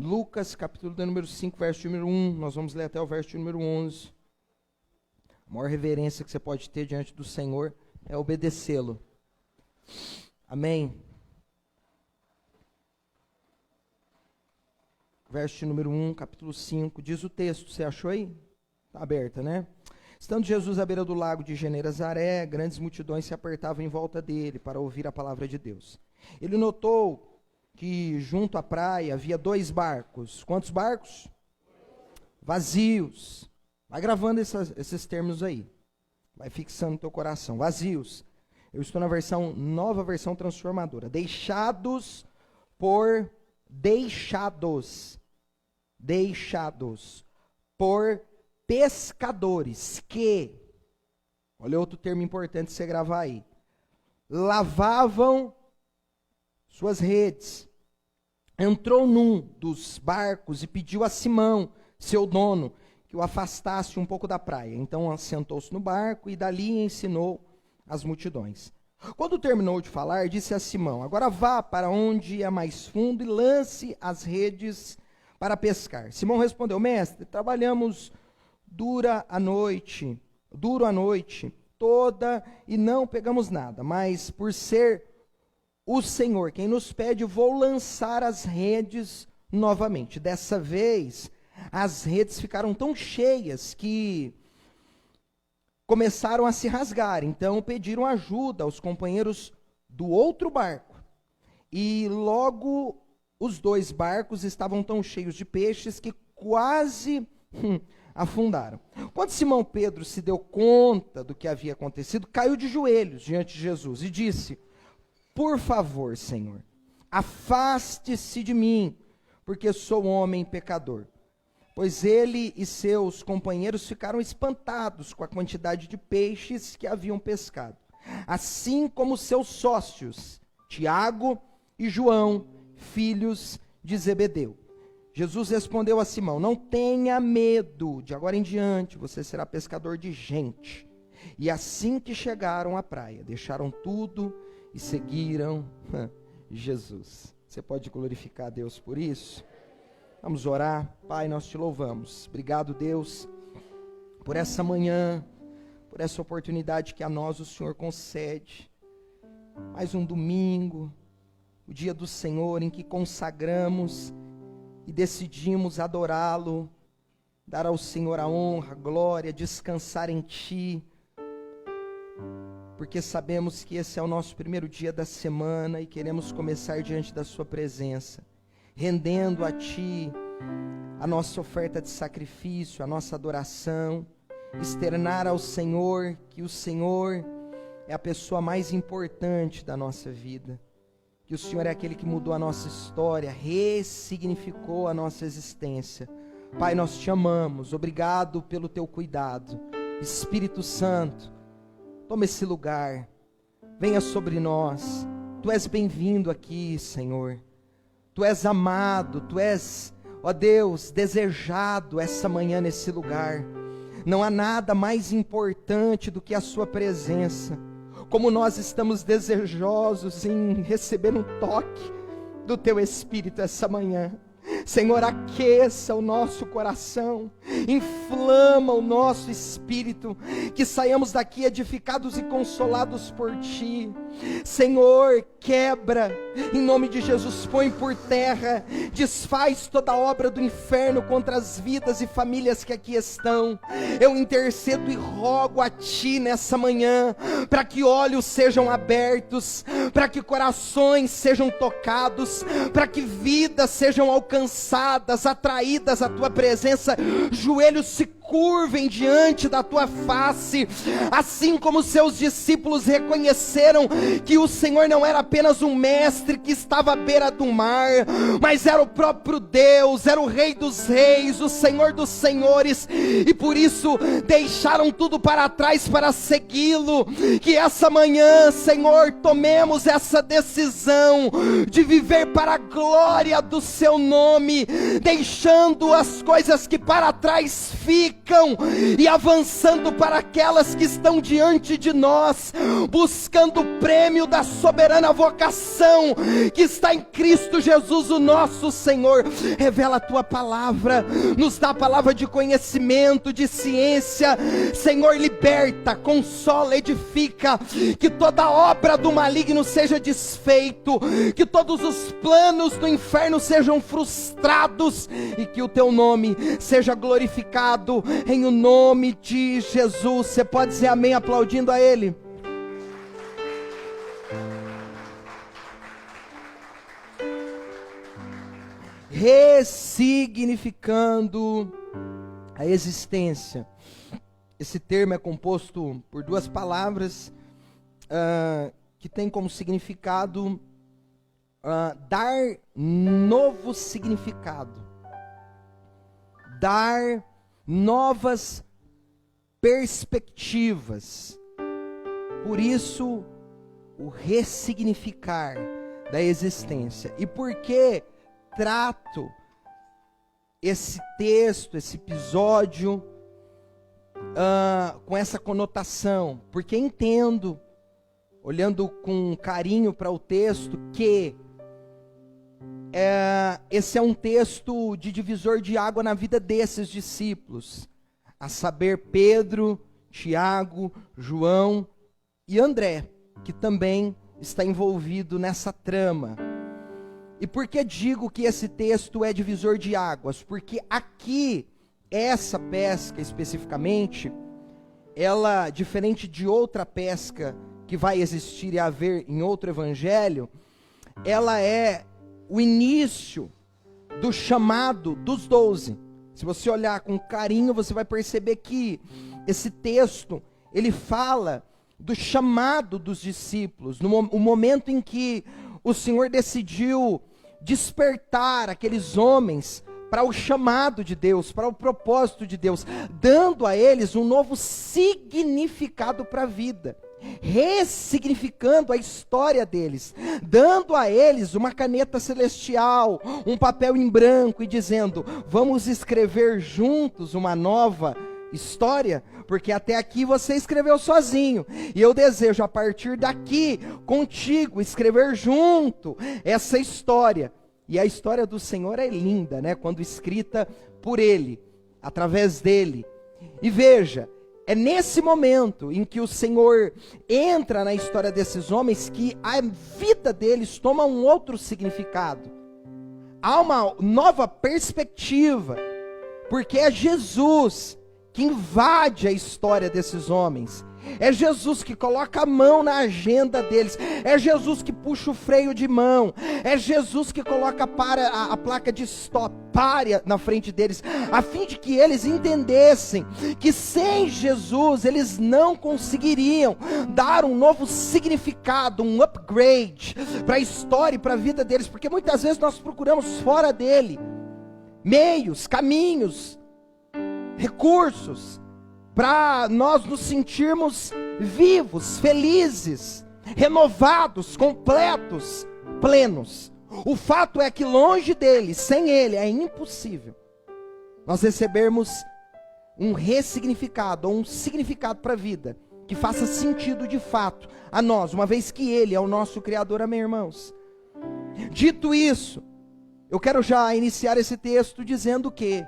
Lucas, capítulo de número 5, verso número 1. Nós vamos ler até o verso número 11. A maior reverência que você pode ter diante do Senhor é obedecê-lo. Amém? Verso número 1, capítulo 5, diz o texto, você achou aí? Está aberta, né? Estando Jesus à beira do lago de Genezaré, grandes multidões se apertavam em volta dele para ouvir a palavra de Deus. Ele notou que junto à praia havia 2 barcos. Quantos barcos? Vazios. Vai gravando esses termos aí. Vai fixando no teu coração. Vazios. Eu estou na nova versão transformadora. Deixados por pescadores que, olha outro termo importante você gravar aí, lavavam suas redes. Entrou num dos barcos e pediu a Simão, seu dono, que o afastasse um pouco da praia. Então assentou-se no barco e dali ensinou as multidões. Quando terminou de falar, disse a Simão: agora vá para onde é mais fundo e lance as redes para pescar. Simão respondeu: mestre, trabalhamos duro a noite toda e não pegamos nada, mas por ser o Senhor quem nos pede, vou lançar as redes novamente. Dessa vez, as redes ficaram tão cheias que começaram a se rasgar. Então pediram ajuda aos companheiros do outro barco. E logo os 2 barcos estavam tão cheios de peixes que quase afundaram. Quando Simão Pedro se deu conta do que havia acontecido, caiu de joelhos diante de Jesus e disse: por favor, Senhor, afaste-se de mim, porque sou homem pecador. Pois ele e seus companheiros ficaram espantados com a quantidade de peixes que haviam pescado, assim como seus sócios, Tiago e João, filhos de Zebedeu. Jesus respondeu a Simão: não tenha medo, de agora em diante você será pescador de gente. E assim que chegaram à praia, deixaram tudo e seguiram Jesus. Você pode glorificar a Deus por isso? Vamos orar. Pai, nós te louvamos. Obrigado, Deus, por essa manhã, por essa oportunidade que a nós o Senhor concede. Mais um domingo, o dia do Senhor, em que consagramos e decidimos adorá-lo, dar ao Senhor a honra, a glória, descansar em Ti, porque sabemos que esse é o nosso primeiro dia da semana e queremos começar diante da Sua presença, rendendo a Ti a nossa oferta de sacrifício, a nossa adoração, externar ao Senhor que o Senhor é a pessoa mais importante da nossa vida, que o Senhor é aquele que mudou a nossa história, ressignificou a nossa existência. Pai, nós te amamos, obrigado pelo teu cuidado. Espírito Santo, toma esse lugar, venha sobre nós. Tu és bem-vindo aqui, Senhor. Tu és amado, Tu és, ó Deus, desejado essa manhã nesse lugar. Não há nada mais importante do que a Sua presença. Como nós estamos desejosos em receber um toque do Teu Espírito essa manhã. Senhor, aqueça o nosso coração, inflama o nosso espírito, que saiamos daqui edificados e consolados por Ti. Senhor, quebra, em nome de Jesus, põe por terra, desfaz toda a obra do inferno contra as vidas e famílias que aqui estão. Eu intercedo e rogo a Ti nessa manhã, para que olhos sejam abertos, para que corações sejam tocados, para que vidas sejam alcançadas, atraídas à Tua presença, joelhos se curvem diante da Tua face, assim como seus discípulos reconheceram que o Senhor não era apenas um mestre que estava à beira do mar, mas era o próprio Deus, era o Rei dos Reis, o Senhor dos Senhores, e por isso deixaram tudo para trás para segui-lo. Que essa manhã, Senhor, tomemos essa decisão de viver para a glória do Seu nome, deixando as coisas que para trás edificam, e avançando para aquelas que estão diante de nós, buscando o prêmio da soberana vocação que está em Cristo Jesus, o nosso Senhor. Revela a tua palavra, nos dá a palavra de conhecimento, de ciência. Senhor, liberta, consola, edifica, que toda obra do maligno seja desfeito, que todos os planos do inferno sejam frustrados, e que o teu nome seja glorificado, em o nome de Jesus. Você pode dizer amém aplaudindo a Ele? Ressignificando a existência. Esse termo é composto por duas palavras que tem como significado dar novo significado, dar novas perspectivas. Por isso, o ressignificar da existência. E por que trato esse texto, esse episódio com essa conotação? Porque entendo, olhando com carinho para o texto, que esse é um texto de divisor de água na vida desses discípulos, a saber, Pedro, Tiago, João e André, que também está envolvido nessa trama. E por que digo que esse texto é divisor de águas? Porque aqui, essa pesca especificamente, ela, diferente de outra pesca que vai existir e haver em outro evangelho, ela é o início do chamado dos 12. Se você olhar com carinho, você vai perceber que esse texto, ele fala do chamado dos discípulos, o momento em que o Senhor decidiu despertar aqueles homens para o chamado de Deus, para o propósito de Deus, dando a eles um novo significado para a vida, ressignificando a história deles, dando a eles uma caneta celestial, um papel em branco e dizendo: vamos escrever juntos uma nova história, porque até aqui você escreveu sozinho, e eu desejo a partir daqui, contigo, escrever junto essa história. E a história do Senhor é linda, né? Quando escrita por Ele, através dEle. E veja, é nesse momento em que o Senhor entra na história desses homens que a vida deles toma um outro significado. Há uma nova perspectiva, porque é Jesus que invade a história desses homens. É Jesus que coloca a mão na agenda deles. É Jesus que puxa o freio de mão. É Jesus que coloca a placa de stop, pare na frente deles, a fim de que eles entendessem que sem Jesus eles não conseguiriam dar um novo significado, um upgrade para a história e para a vida deles, porque muitas vezes nós procuramos fora dele meios, caminhos, recursos para nós nos sentirmos vivos, felizes, renovados, completos, plenos. O fato é que longe dele, sem ele, é impossível nós recebermos um ressignificado, ou um significado para a vida, que faça sentido de fato a nós, uma vez que ele é o nosso Criador, amém, irmãos? Dito isso, eu quero já iniciar esse texto dizendo que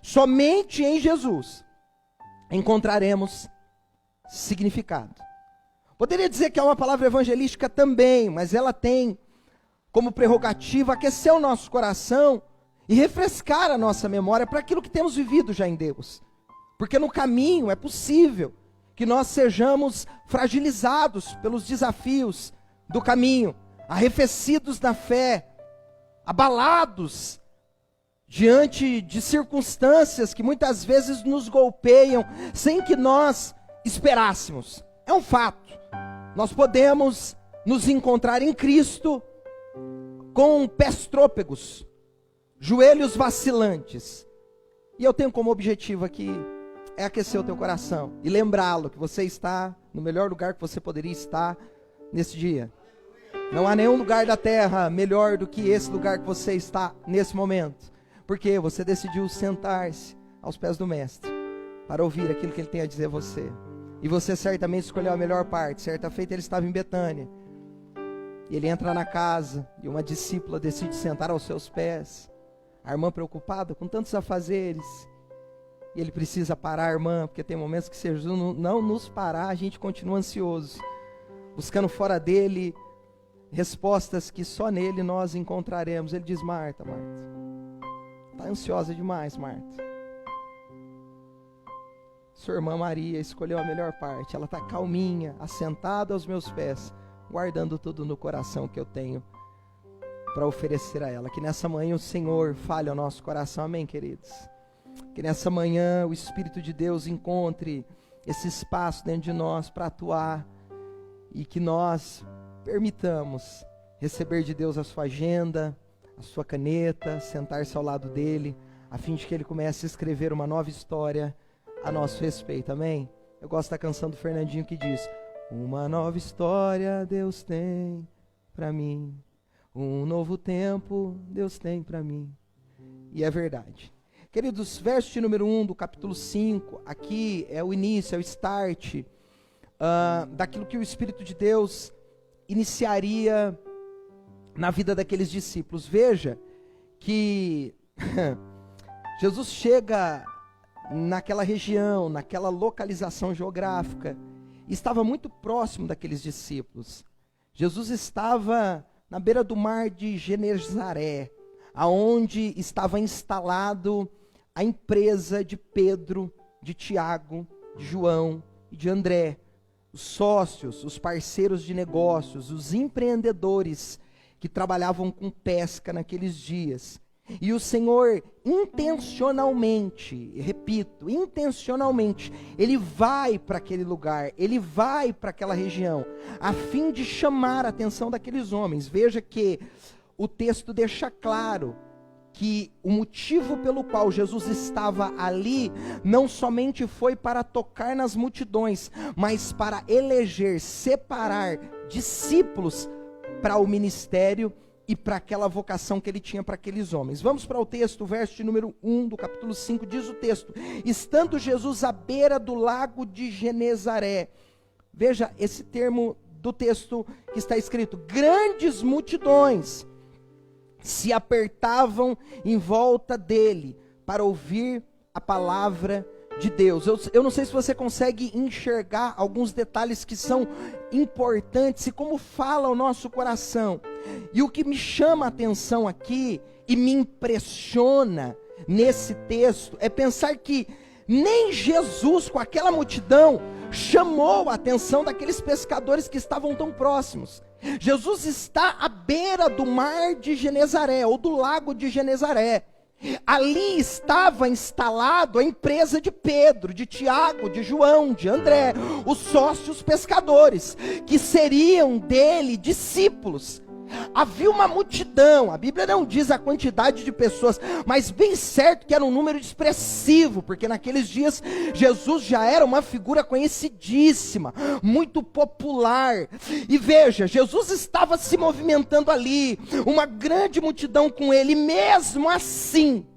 somente em Jesus encontraremos significado. Poderia dizer que é uma palavra evangelística também, mas ela tem como prerrogativa aquecer o nosso coração e refrescar a nossa memória para aquilo que temos vivido já em Deus. Porque no caminho é possível que nós sejamos fragilizados pelos desafios do caminho, arrefecidos na fé, abalados diante de circunstâncias que muitas vezes nos golpeiam sem que nós esperássemos. É um fato. Nós podemos nos encontrar em Cristo com pés trôpegos, joelhos vacilantes. E eu tenho como objetivo aqui é aquecer o teu coração e lembrá-lo que você está no melhor lugar que você poderia estar nesse dia. Não há nenhum lugar da terra melhor do que esse lugar que você está nesse momento. Porque você decidiu sentar-se aos pés do Mestre. para ouvir aquilo que Ele tem a dizer a você. E você certamente escolheu a melhor parte. Certa feita ele estava em Betânia. E ele entra na casa e uma discípula decide sentar aos seus pés. A irmã preocupada com tantos afazeres. E ele precisa parar a irmã, porque tem momentos que se Jesus não nos parar, a gente continua ansioso, buscando fora dele respostas que só nele nós encontraremos. Ele diz: Marta, está ansiosa demais, Marta. Sua irmã Maria escolheu a melhor parte. Ela está calminha, assentada aos meus pés, guardando tudo no coração que eu tenho para oferecer a ela. Que nessa manhã o Senhor fale ao nosso coração, amém, queridos? Que nessa manhã o Espírito de Deus encontre esse espaço dentro de nós para atuar, e que nós permitamos receber de Deus a sua agenda, a sua caneta, sentar-se ao lado dele, a fim de que ele comece a escrever uma nova história a nosso respeito, amém? Eu gosto da canção do Fernandinho que diz: uma nova história Deus tem para mim, um novo tempo Deus tem para mim. E é verdade. Queridos, verso de número 1 do capítulo 5, aqui é o início, é o start daquilo que o Espírito de Deus iniciaria na vida daqueles discípulos. Veja que Jesus chega naquela região, naquela localização geográfica, e estava muito próximo daqueles discípulos. Jesus estava na beira do mar de Genezaré, aonde estava instalado a empresa de Pedro, de Tiago, de João e de André, os sócios, os parceiros de negócios, os empreendedores que trabalhavam com pesca naqueles dias. E o Senhor intencionalmente, repito, intencionalmente, Ele vai para aquele lugar, Ele vai para aquela região, a fim de chamar a atenção daqueles homens. Veja que o texto deixa claro que o motivo pelo qual Jesus estava ali não somente foi para tocar nas multidões, mas para eleger, separar discípulos para o ministério e para aquela vocação que ele tinha para aqueles homens. Vamos para o texto, o verso de número 1 do capítulo 5, diz o texto: estando Jesus à beira do lago de Genezaré. Veja esse termo do texto que está escrito: grandes multidões se apertavam em volta dele para ouvir a palavra de Deus. Eu não sei se você consegue enxergar alguns detalhes que são importantes e como fala o nosso coração. E o que me chama a atenção aqui e me impressiona nesse texto é pensar que nem Jesus, com aquela multidão, chamou a atenção daqueles pescadores que estavam tão próximos. Jesus está à beira do mar de Genezaré, ou do lago de Genezaré. Ali estava instalado a empresa de Pedro, de Tiago, de João, de André, os sócios pescadores, que seriam dele discípulos. Havia uma multidão, a Bíblia não diz a quantidade de pessoas, mas bem certo que era um número expressivo, porque naqueles dias Jesus já era uma figura conhecidíssima, muito popular. E veja, Jesus estava se movimentando ali, uma grande multidão com ele. Mesmo assim,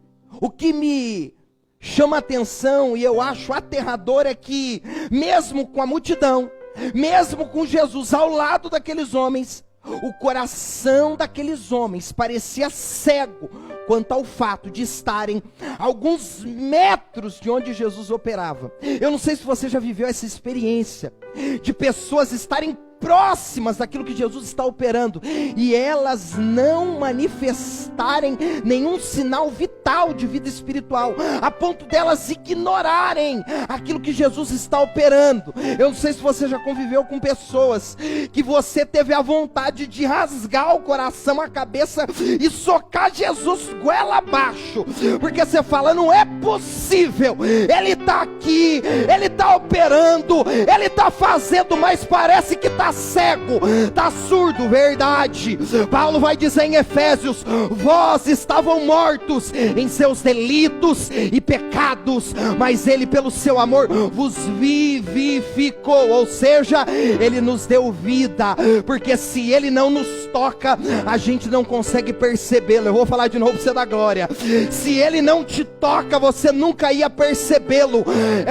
o que me chama a atenção e eu acho aterrador é que, mesmo com a multidão, mesmo com Jesus ao lado daqueles homens, o coração daqueles homens parecia cego quanto ao fato de estarem a alguns metros de onde Jesus operava. Eu não sei se você já viveu essa experiência de pessoas estarem próximas daquilo que Jesus está operando e elas não manifestarem nenhum sinal vital de vida espiritual, a ponto delas ignorarem aquilo que Jesus está operando. Eu não sei se você já conviveu com pessoas que você teve a vontade de rasgar o coração, a cabeça e socar Jesus goela abaixo, porque você fala: não é possível, Ele está aqui, Ele está operando, Ele está fazendo, mas parece que está cego, está surdo. Verdade, Paulo vai dizer em Efésios: vós estavam mortos em seus delitos e pecados, mas Ele pelo seu amor vos vivificou, ou seja, Ele nos deu vida, porque se Ele não nos toca, a gente não consegue percebê-lo. Eu vou falar de novo para você dar glória. Se Ele não te toca, você nunca ia percebê-lo.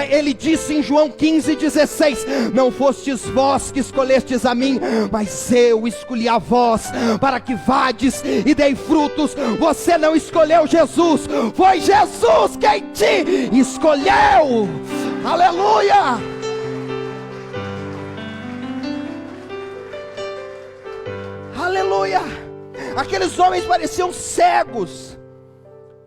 Ele disse em João 15:16: não fostes vós que escolhestes a mim, mas eu escolhi a vós, para que vades e dei frutos. Você não escolheu Jesus, foi Jesus quem te escolheu. Aleluia! Aleluia! Aqueles homens pareciam cegos.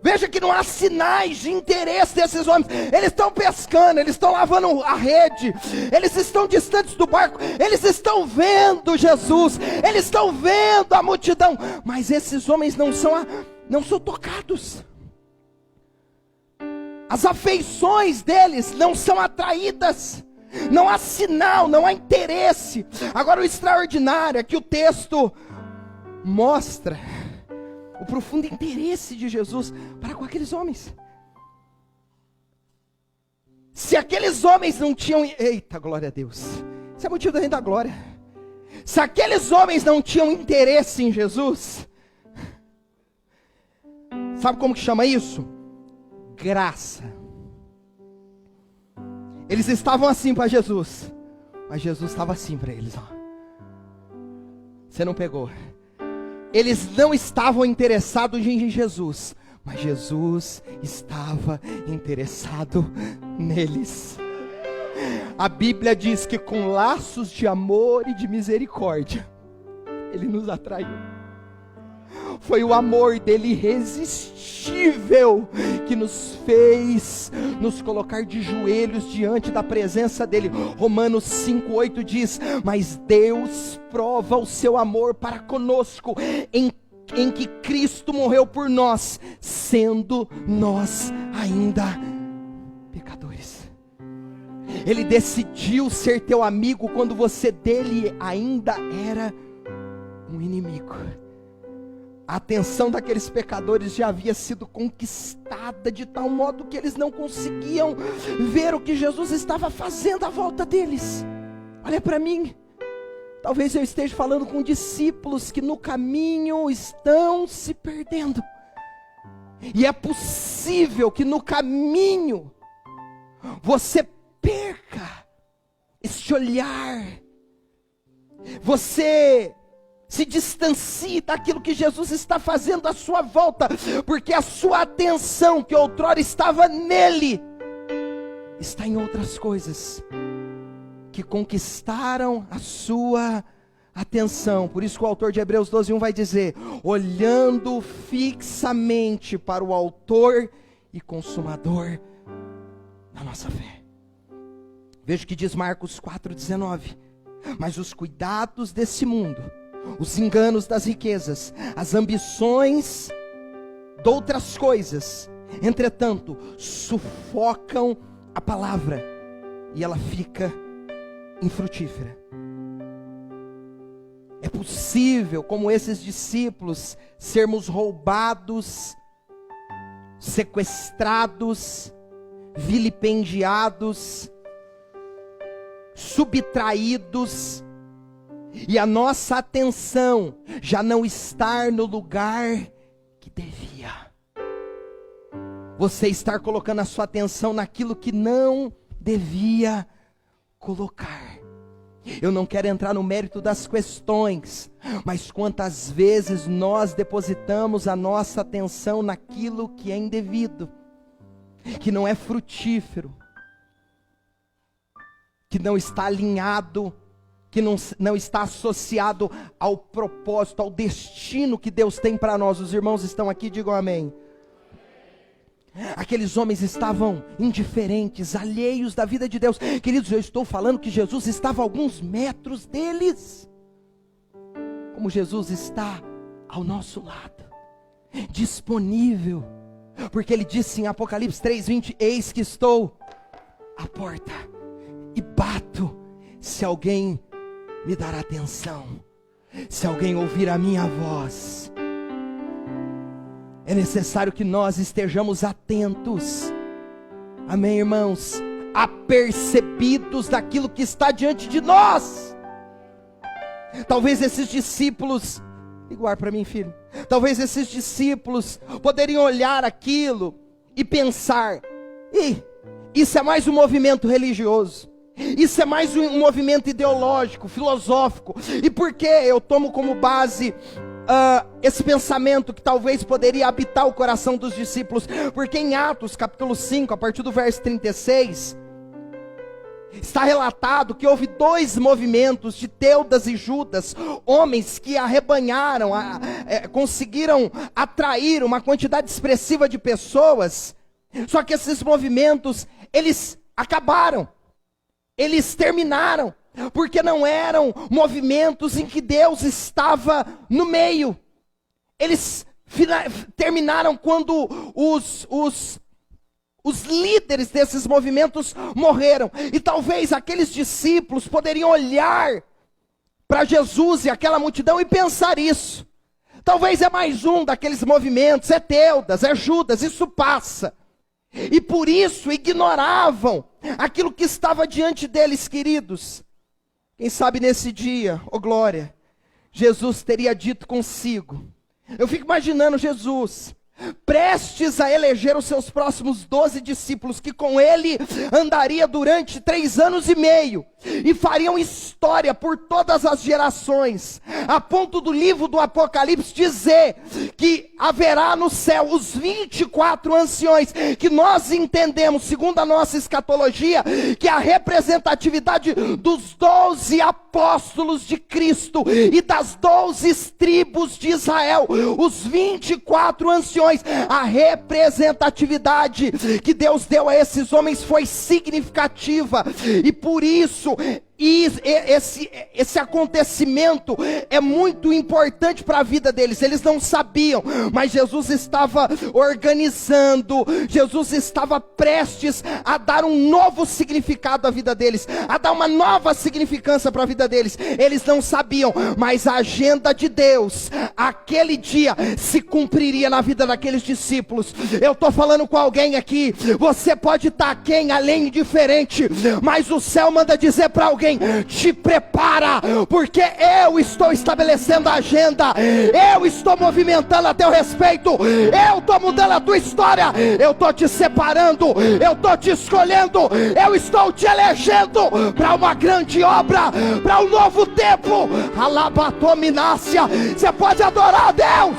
Veja que não há sinais de interesse desses homens. Eles estão pescando, eles estão lavando a rede, eles estão distantes do barco, eles estão vendo Jesus, eles estão vendo a multidão, mas esses homens não são tocados. As afeições deles não são atraídas. Não há sinal, não há interesse. Agora o extraordinário é que o texto mostra o profundo interesse de Jesus para com aqueles homens. Se aqueles homens não tinham... Eita, glória a Deus. Isso é motivo da gente dar glória. Se aqueles homens não tinham interesse em Jesus, sabe como que chama isso? Graça. Eles estavam assim para Jesus, mas Jesus estava assim para eles, ó. Você não pegou. Eles não estavam interessados em Jesus, mas Jesus estava interessado neles. A Bíblia diz que com laços de amor e de misericórdia Ele nos atraiu. Foi o amor dele irresistível que nos fez nos colocar de joelhos diante da presença dele. Romanos 5:8 diz: mas Deus prova o seu amor para conosco em que Cristo morreu por nós, sendo nós ainda pecadores. Ele decidiu ser teu amigo quando você dele ainda era um inimigo. A atenção daqueles pecadores já havia sido conquistada de tal modo que eles não conseguiam ver o que Jesus estava fazendo à volta deles. Olha para mim, talvez eu esteja falando com discípulos que no caminho estão se perdendo. E é possível que no caminho você perca este olhar, você se distancie daquilo que Jesus está fazendo à sua volta, porque a sua atenção, que outrora estava nele, está em outras coisas que conquistaram a sua atenção. Por isso que o autor de Hebreus 12:1 vai dizer: olhando fixamente para o autor e consumador da nossa fé. Veja o que diz Marcos 4:19: mas os cuidados desse mundo, os enganos das riquezas, as ambições de outras coisas, entretanto, sufocam a palavra e ela fica infrutífera. É possível, como esses discípulos, sermos roubados, sequestrados, vilipendiados, subtraídos, e a nossa atenção já não estar no lugar que devia. Você estar colocando a sua atenção naquilo que não devia colocar. Eu não quero entrar no mérito das questões, mas quantas vezes nós depositamos a nossa atenção naquilo que é indevido, que não é frutífero, que não está alinhado, que não está associado ao propósito, ao destino que Deus tem para nós. Os irmãos estão aqui, digam amém. Aqueles homens estavam indiferentes, alheios da vida de Deus. Queridos, eu estou falando que Jesus estava a alguns metros deles, como Jesus está ao nosso lado, disponível, porque Ele disse em Apocalipse 3:20: eis que estou à porta e bato. Se alguém me dar atenção, se alguém ouvir a minha voz, é necessário que nós estejamos atentos, amém, irmãos, apercebidos daquilo que está diante de nós. Talvez esses discípulos Igual para mim, filho. Talvez esses discípulos poderiam olhar aquilo e pensar: isso é mais um movimento religioso. Isso é mais um movimento ideológico, filosófico. E por que eu tomo como base esse pensamento que talvez poderia habitar o coração dos discípulos? Porque em Atos capítulo 5, a partir do verso 36, está relatado que houve 2 movimentos de Teudas e Judas, homens que arrebanharam, conseguiram atrair uma quantidade expressiva de pessoas. Só que esses movimentos, eles acabaram, eles terminaram, porque não eram movimentos em que Deus estava no meio. Eles terminaram quando os líderes desses movimentos morreram. E talvez aqueles discípulos poderiam olhar para Jesus e aquela multidão e pensar isso. Talvez é mais um daqueles movimentos, é Teudas, é Judas, isso passa. E por isso ignoravam aquilo que estava diante deles, queridos. Quem sabe nesse dia, glória, Jesus teria dito consigo. Eu fico imaginando Jesus prestes a eleger os seus próximos 12 discípulos, que com ele andaria durante 3 anos e meio, e fariam história por todas as gerações, a ponto do livro do Apocalipse dizer que haverá no céu os 24 anciões, que nós entendemos, segundo a nossa escatologia, que é a representatividade dos 12 apóstolos de Cristo, e das 12 tribos de Israel, os 24 anciões. A representatividade que Deus deu a esses homens foi significativa, e por isso esse acontecimento é muito importante para a vida deles. Eles não sabiam, mas Jesus estava organizando, Jesus estava prestes a dar um novo significado à vida deles, a dar uma nova significância para a vida deles. Eles não sabiam, mas a agenda de Deus, aquele dia, se cumpriria na vida daqueles discípulos. Eu estou falando com alguém aqui, você pode estar quem, além, indiferente, mas o céu manda dizer para alguém: te prepara, porque eu estou estabelecendo a agenda, eu estou movimentando a teu respeito, eu estou mudando a tua história, eu estou te separando, eu estou te escolhendo, eu estou te elegendo para uma grande obra, para um novo tempo. Alabatominácia, você pode adorar a Deus.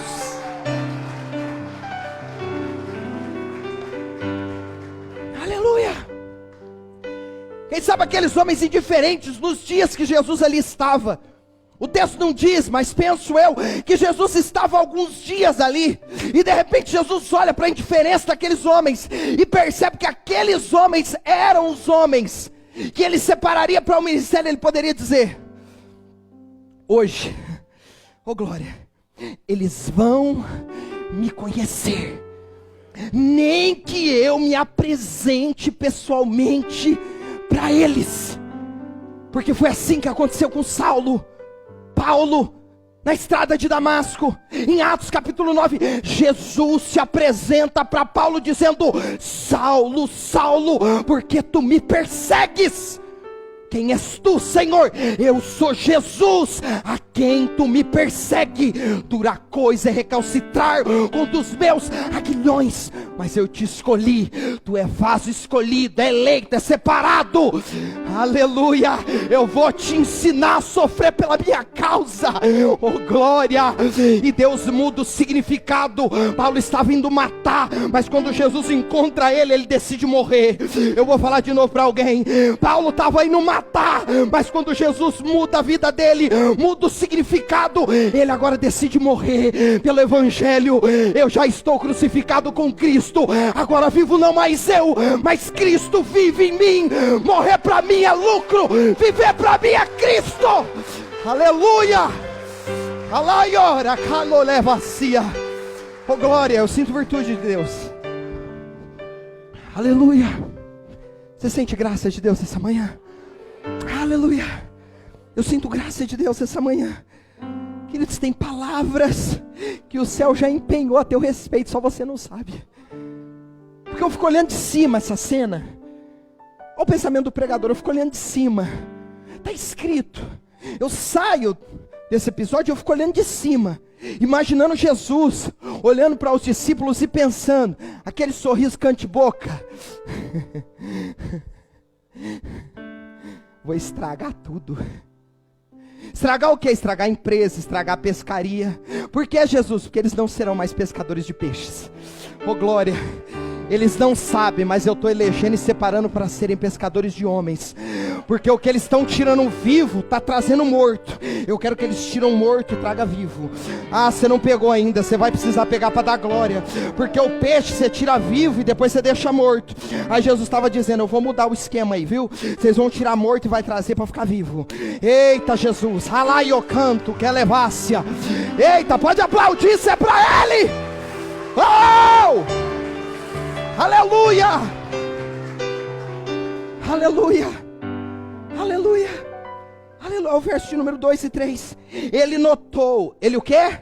Aleluia. Quem sabe aqueles homens indiferentes nos dias que Jesus ali estava. O texto não diz, mas penso eu que Jesus estava alguns dias ali, e de repente Jesus olha para a indiferença daqueles homens e percebe que aqueles homens eram os homens que ele separaria para o ministério. Ele poderia dizer: hoje, glória, eles vão me conhecer, nem que eu me apresente pessoalmente para eles. Porque foi assim que aconteceu com Paulo, na estrada de Damasco. Em Atos capítulo 9, Jesus se apresenta para Paulo dizendo: Saulo, Saulo, por que tu me persegues? Quem és tu, Senhor? Eu sou Jesus, a quem tu me persegue. Dura coisa é recalcitrar contra os meus aguilhões, mas eu te escolhi. Tu é vaso escolhido, é eleito, é separado. Aleluia. Eu vou te ensinar a sofrer pela minha causa. Glória. E Deus muda o significado. Paulo estava indo matar, mas quando Jesus encontra ele, ele decide morrer. Eu vou falar de novo para alguém. Paulo estava indo matar, mas quando Jesus muda a vida dele, muda o significado, ele agora decide morrer pelo evangelho. Eu já estou crucificado com Cristo, agora vivo não mais eu, mas Cristo vive em mim. Morrer para mim é lucro, viver para mim é Cristo. Aleluia. Alaiora canolevacia. Glória, eu sinto virtude de Deus. Aleluia. Você sente graça de Deus essa manhã? Aleluia. Eu sinto graça de Deus essa manhã. Queridos, tem palavras que o céu já empenhou a teu respeito, só você não sabe. Porque eu fico olhando de cima essa cena. Olha o pensamento do pregador, eu fico olhando de cima. Está escrito. Eu saio desse episódio, eu fico olhando de cima. Imaginando Jesus olhando para os discípulos e pensando, aquele sorriso cante-boca. Vou estragar tudo. Estragar o quê? Estragar a empresa, estragar a pescaria. Por que, Jesus? Porque eles não serão mais pescadores de peixes. Oh glória! Eles não sabem, mas eu estou elegendo e separando para serem pescadores de homens. Porque o que eles estão tirando vivo, está trazendo morto. Eu quero que eles tiram morto e traga vivo. Ah, você não pegou ainda, você vai precisar pegar para dar glória. Porque o peixe você tira vivo e depois você deixa morto. Aí Jesus estava dizendo, eu vou mudar o esquema aí, viu? Vocês vão tirar morto e vai trazer para ficar vivo. Eita Jesus, ralai o canto, que elevácia. Eita, pode aplaudir, isso é para ele. Oh! Aleluia! Aleluia! Aleluia! Aleluia! O verso de número 2 e 3. Ele notou, ele o quê?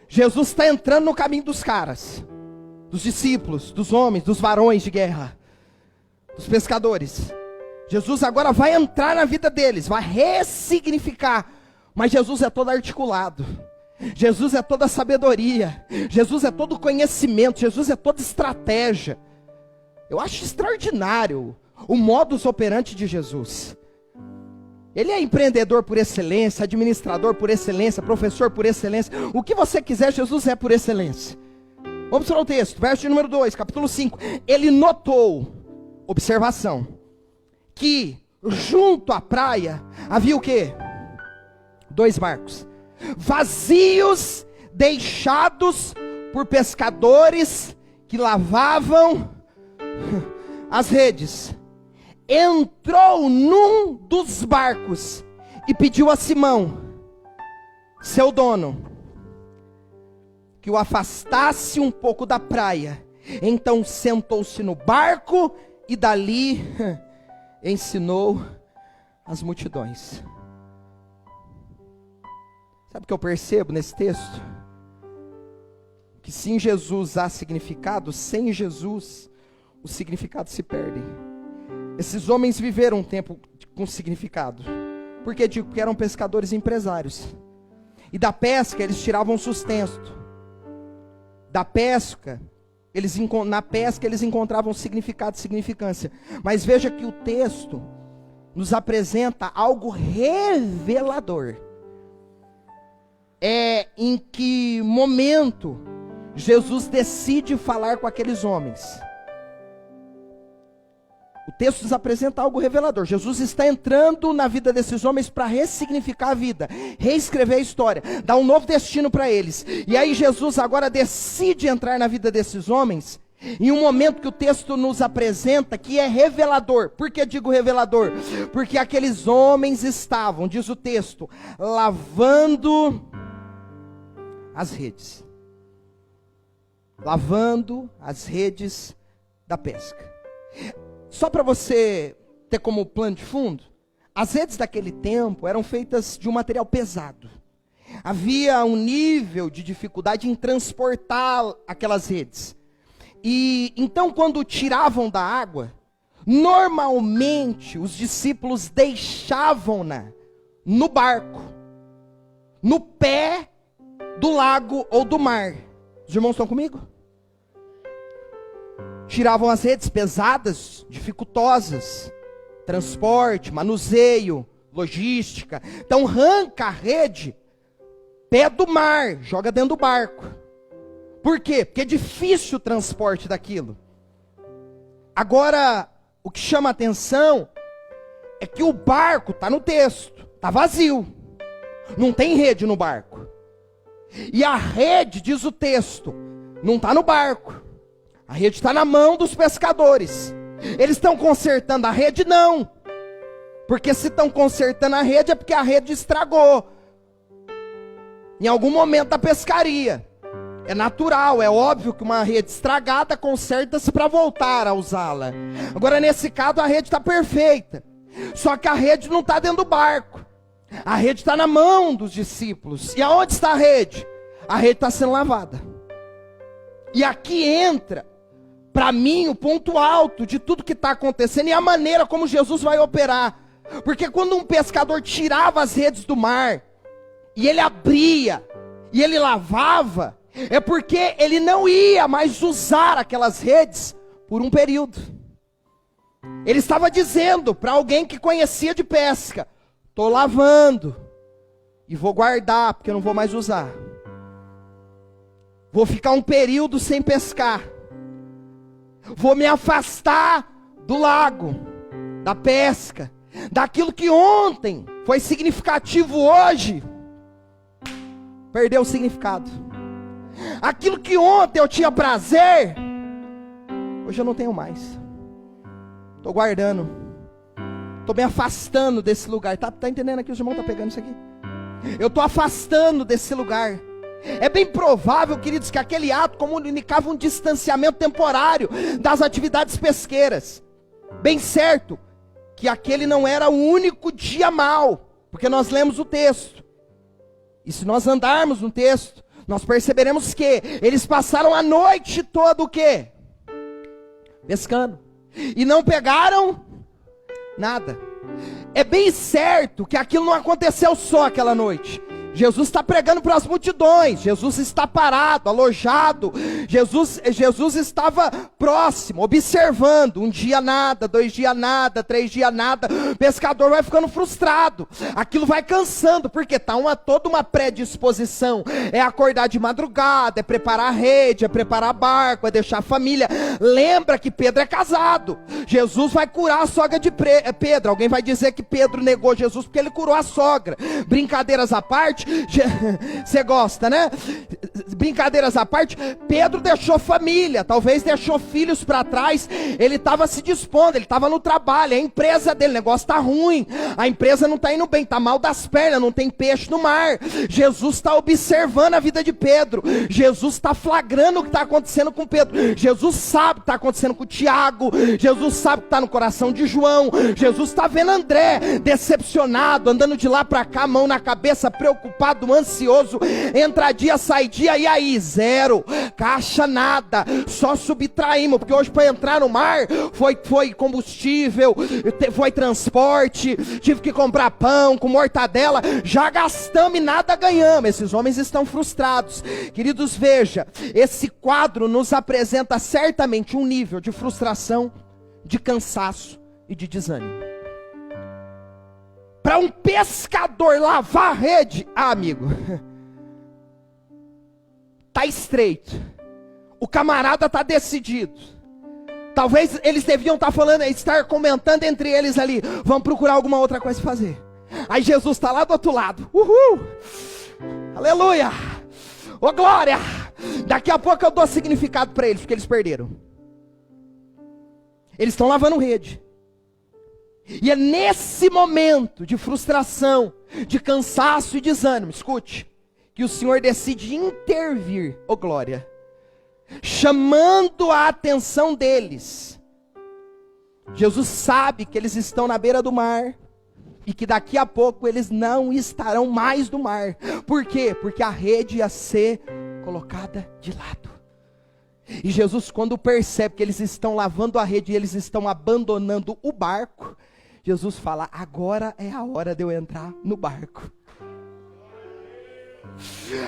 Jesus está entrando no caminho dos caras, dos discípulos, dos homens, dos varões de guerra, dos pescadores. Jesus agora vai entrar na vida deles, vai ressignificar. Mas Jesus é todo articulado. Jesus é toda sabedoria, Jesus é todo conhecimento, Jesus é toda estratégia. Eu acho extraordinário o modus operandi de Jesus. Ele é empreendedor por excelência, administrador por excelência, professor por excelência. O que você quiser, Jesus é por excelência. Vamos para o texto, verso de número 2, capítulo 5. Ele notou, observação, que junto à praia havia o quê? 2 barcos. Vazios, deixados por pescadores que lavavam as redes. Entrou num dos barcos e pediu a Simão, seu dono, que o afastasse um pouco da praia. Então sentou-se no barco e dali ensinou as multidões. Sabe o que eu percebo nesse texto? Que se em Jesus há significado, sem Jesus os significados se perdem. Esses homens viveram um tempo com significado. Por que digo? Porque eram pescadores empresários. E da pesca eles tiravam sustento. Da pesca, na pesca eles encontravam significado e significância. Mas veja que o texto nos apresenta algo revelador. É em que momento Jesus decide falar com aqueles homens. O texto nos apresenta algo revelador. Jesus está entrando na vida desses homens para ressignificar a vida, reescrever a história, dar um novo destino para eles. E aí Jesus agora decide entrar na vida desses homens em um momento que o texto nos apresenta que é revelador. Por que digo revelador? Porque aqueles homens estavam, diz o texto, lavando as redes. Lavando as redes da pesca. Só para você ter como plano de fundo, as redes daquele tempo eram feitas de um material pesado. Havia um nível de dificuldade em transportar aquelas redes. E então quando tiravam da água, normalmente os discípulos deixavam-na no barco, no pé do lago ou do mar. Os irmãos estão comigo? Tiravam as redes pesadas, dificultosas, transporte, manuseio, logística. Então arranca a rede, pé do mar, joga dentro do barco. Por quê? Porque é difícil o transporte daquilo. Agora, o que chama a atenção é que o barco, está no texto, está vazio. Não tem rede no barco. E a rede, diz o texto, não está no barco. A rede está na mão dos pescadores. Eles estão consertando a rede? Não. Porque se estão consertando a rede é porque a rede estragou em algum momento da pescaria. É natural, é óbvio que uma rede estragada conserta-se para voltar a usá-la. Agora nesse caso a rede está perfeita. Só que a rede não está dentro do barco. A rede está na mão dos discípulos. E aonde está a rede? A rede está sendo lavada. E aqui entra, para mim, o ponto alto de tudo que está acontecendo e a maneira como Jesus vai operar. Porque quando um pescador tirava as redes do mar, e ele abria, e ele lavava, é porque ele não ia mais usar aquelas redes por um período. Ele estava dizendo para alguém que conhecia de pesca: estou lavando e vou guardar, porque eu não vou mais usar. Vou ficar um período sem pescar. Vou me afastar do lago, da pesca, daquilo que ontem foi significativo, hoje perdeu o significado. Aquilo que ontem eu tinha prazer, hoje eu não tenho mais. Estou guardando. Estou me afastando desse lugar. Tá entendendo aqui? Os irmãos estão pegando isso aqui? Eu estou afastando desse lugar. É bem provável, queridos, que aquele ato comunicava um distanciamento temporário das atividades pesqueiras. Bem certo que aquele não era o único dia mau, porque nós lemos o texto. E se nós andarmos no texto, nós perceberemos que eles passaram a noite toda o quê? Pescando. E não pegaram nada. É bem certo que aquilo não aconteceu só aquela noite. Jesus está pregando para as multidões, Jesus está parado, alojado, Jesus estava próximo, observando, 1 dia nada, 2 dias nada, 3 dias nada, o pescador vai ficando frustrado, aquilo vai cansando, porque está toda uma predisposição, é acordar de madrugada, é preparar a rede, é preparar barco, é deixar a família. Lembra que Pedro é casado, Jesus vai curar a sogra de Pedro, alguém vai dizer que Pedro negou Jesus porque ele curou a sogra. Brincadeiras à parte, você gosta, né? Brincadeiras à parte, Pedro deixou família, talvez deixou filhos para trás, ele estava se dispondo, ele estava no trabalho, a empresa dele, o negócio está ruim, a empresa não está indo bem, está mal das pernas, não tem peixe no mar. Jesus está observando a vida de Pedro, Jesus está flagrando o que está acontecendo com Pedro, Jesus sabe o que está acontecendo com Tiago, Jesus sabe o que está no coração de João, Jesus está vendo André decepcionado, andando de lá para cá, mão na cabeça, preocupado, ansioso, entra dia, sai dia, e aí? Zero, caixa nada, só subtraímos, porque hoje para entrar no mar, foi combustível, foi transporte, tive que comprar pão com mortadela, já gastamos e nada ganhamos. Esses homens estão frustrados. Queridos, veja, esse quadro nos apresenta certamente um nível de frustração, de cansaço e de desânimo. Para um pescador lavar a rede, amigo, tá estreito. O camarada tá decidido. Talvez eles deviam estar comentando entre eles ali, vamos procurar alguma outra coisa para fazer. Aí Jesus está lá do outro lado. Uhul! Aleluia! Ô glória! Daqui a pouco eu dou significado para eles, porque eles perderam. Eles estão lavando rede. E é nesse momento de frustração, de cansaço e desânimo, escute, que o Senhor decide intervir, ô glória, chamando a atenção deles. Jesus sabe que eles estão na beira do mar, e que daqui a pouco eles não estarão mais no mar. Por quê? Porque a rede ia ser colocada de lado. E Jesus, quando percebe que eles estão lavando a rede e eles estão abandonando o barco, Jesus fala, agora é a hora de eu entrar no barco.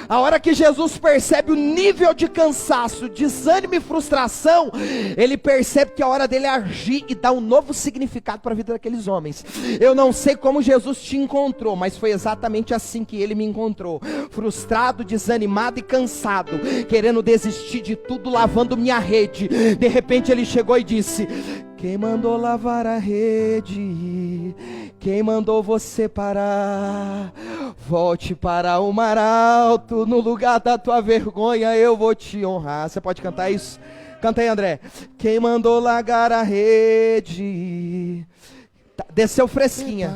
A hora que Jesus percebe o nível de cansaço, desânimo e frustração, ele percebe que é a hora dele agir e dar um novo significado para a vida daqueles homens. Eu não sei como Jesus te encontrou, mas foi exatamente assim que ele me encontrou. Frustrado, desanimado e cansado, querendo desistir de tudo, lavando minha rede. De repente ele chegou e disse, quem mandou lavar a rede? Quem mandou você parar? Volte para o mar alto, no lugar da tua vergonha eu vou te honrar. Você pode cantar isso? Canta aí, André. Quem mandou largar a rede? Desceu fresquinha.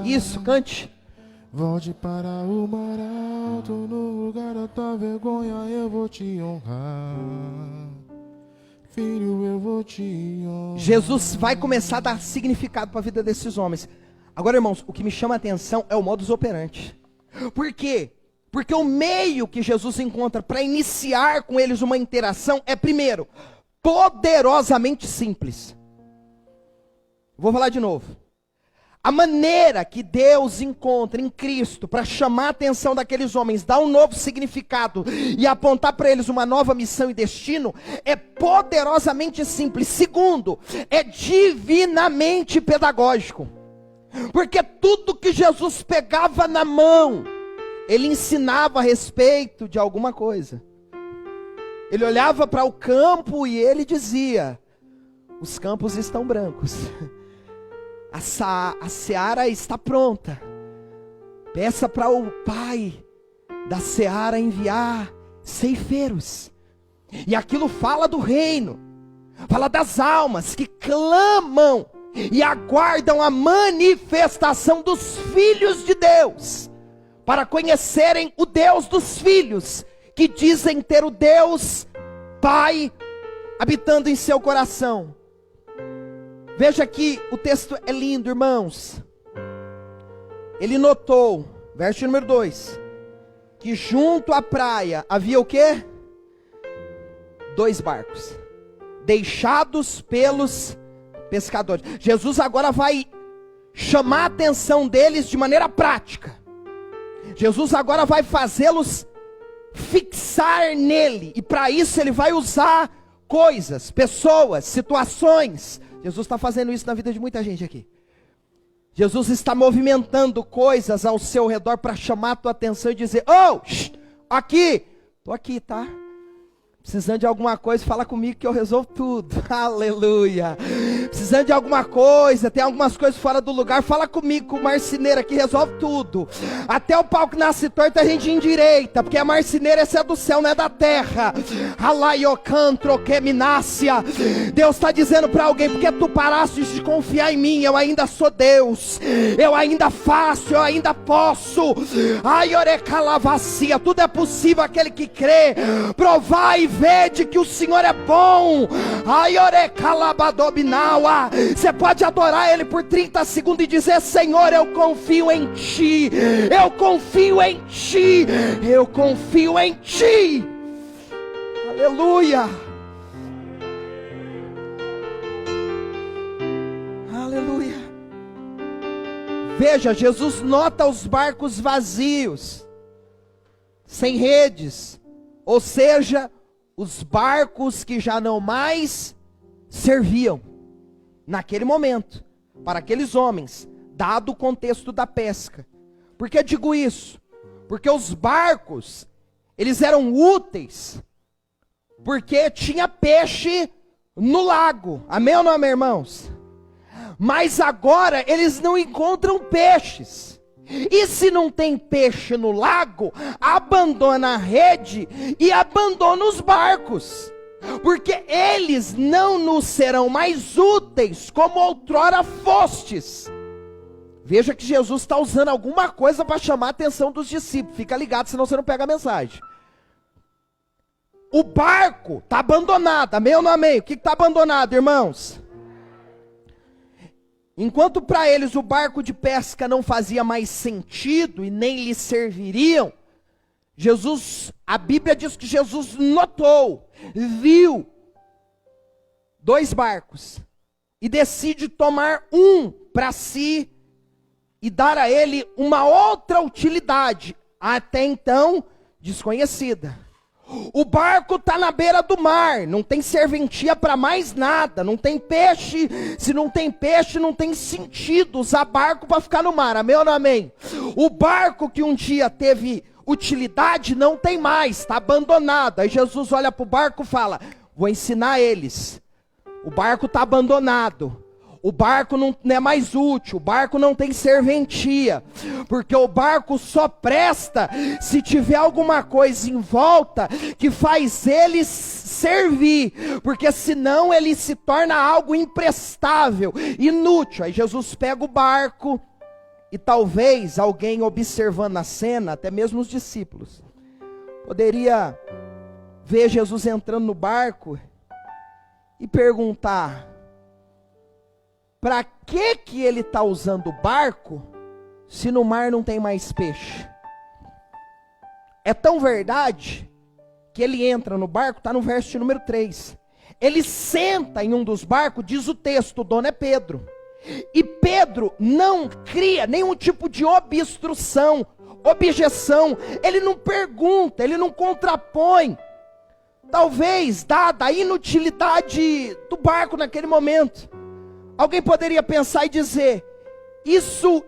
Isso, cante. Volte para o mar alto, no lugar da tua vergonha eu vou te honrar. Filho, eu vou te honrar. Jesus vai começar a dar significado para a vida desses homens. Agora, irmãos, o que me chama a atenção é o modus operandi. Por quê? Porque o meio que Jesus encontra para iniciar com eles uma interação é, primeiro, poderosamente simples. Vou falar de novo. A maneira que Deus encontra em Cristo para chamar a atenção daqueles homens, dar um novo significado e apontar para eles uma nova missão e destino, é poderosamente simples. Segundo, é divinamente pedagógico. Porque tudo que Jesus pegava na mão, ele ensinava a respeito de alguma coisa. Ele olhava para o campo e ele dizia: os campos estão brancos. A seara está pronta. Peça para o Pai da seara enviar ceifeiros. E aquilo fala do reino, fala das almas que clamam e aguardam a manifestação dos filhos de Deus, para conhecerem o Deus dos filhos, que dizem ter o Deus Pai habitando em seu coração. Veja que o texto é lindo, irmãos. Ele notou, verso número 2, que junto à praia havia o quê? 2 barcos, deixados pelos pescadores. Jesus agora vai chamar a atenção deles de maneira prática. Jesus agora vai fazê-los fixar nele. E para isso ele vai usar coisas, pessoas, situações. Jesus está fazendo isso na vida de muita gente aqui. Jesus está movimentando coisas ao seu redor para chamar a tua atenção e dizer: oh, aqui, estou aqui, tá? Precisando de alguma coisa, fala comigo que eu resolvo tudo. Aleluia. Precisando de alguma coisa, tem algumas coisas fora do lugar, fala comigo, com o marceneiro aqui, resolve tudo. Até o pau que nasce torto a gente endireita, porque a marceneira essa é do céu, não é da terra. Alaiocantro que minácia. Deus está dizendo para alguém: porque tu paraste de confiar em mim, eu ainda sou Deus, eu ainda faço, eu ainda posso. Aiorecalavacia, tudo é possível aquele que crê. Provai e vede que o Senhor é bom. Você pode adorar Ele por 30 segundos e dizer: Senhor, eu confio em Ti, eu confio em Ti, eu confio em Ti. Aleluia. Aleluia. Veja, Jesus nota os barcos vazios, sem redes, ou seja, os barcos que já não mais serviam naquele momento para aqueles homens, dado o contexto da pesca. Por que eu digo isso? Porque os barcos, eles eram úteis, porque tinha peixe no lago. Amém ou não amém, irmãos? Mas agora eles não encontram peixes. E se não tem peixe no lago, abandona a rede e abandona os barcos, porque eles não nos serão mais úteis como outrora fostes. Veja que Jesus está usando alguma coisa para chamar a atenção dos discípulos. Fica ligado, senão você não pega a mensagem. O barco está abandonado, amém ou não amém? O que está abandonado, irmãos? Enquanto para eles o barco de pesca não fazia mais sentido e nem lhes serviriam, a Bíblia diz que Jesus notou, viu 2 barcos e decide tomar um para si e dar a ele uma outra utilidade, até então desconhecida. O barco está na beira do mar, não tem serventia para mais nada, não tem peixe. Se não tem peixe, não tem sentido usar barco para ficar no mar, amém ou não amém? O barco que um dia teve utilidade não tem mais, está abandonado. Aí Jesus olha para o barco e fala: vou ensinar eles. O barco está abandonado, o barco não é mais útil, o barco não tem serventia, porque o barco só presta se tiver alguma coisa em volta que faz ele servir, porque senão ele se torna algo imprestável, inútil. Aí Jesus pega o barco e talvez alguém observando a cena, até mesmo os discípulos, poderia ver Jesus entrando no barco e perguntar: para que ele está usando o barco se no mar não tem mais peixe? É tão verdade que ele entra no barco, está no verso número 3. Ele senta em um dos barcos, diz o texto, o dono é Pedro. E Pedro não cria nenhum tipo de objeção. Ele não pergunta, ele não contrapõe. Talvez, dada a inutilidade do barco naquele momento, alguém poderia pensar e dizer: isso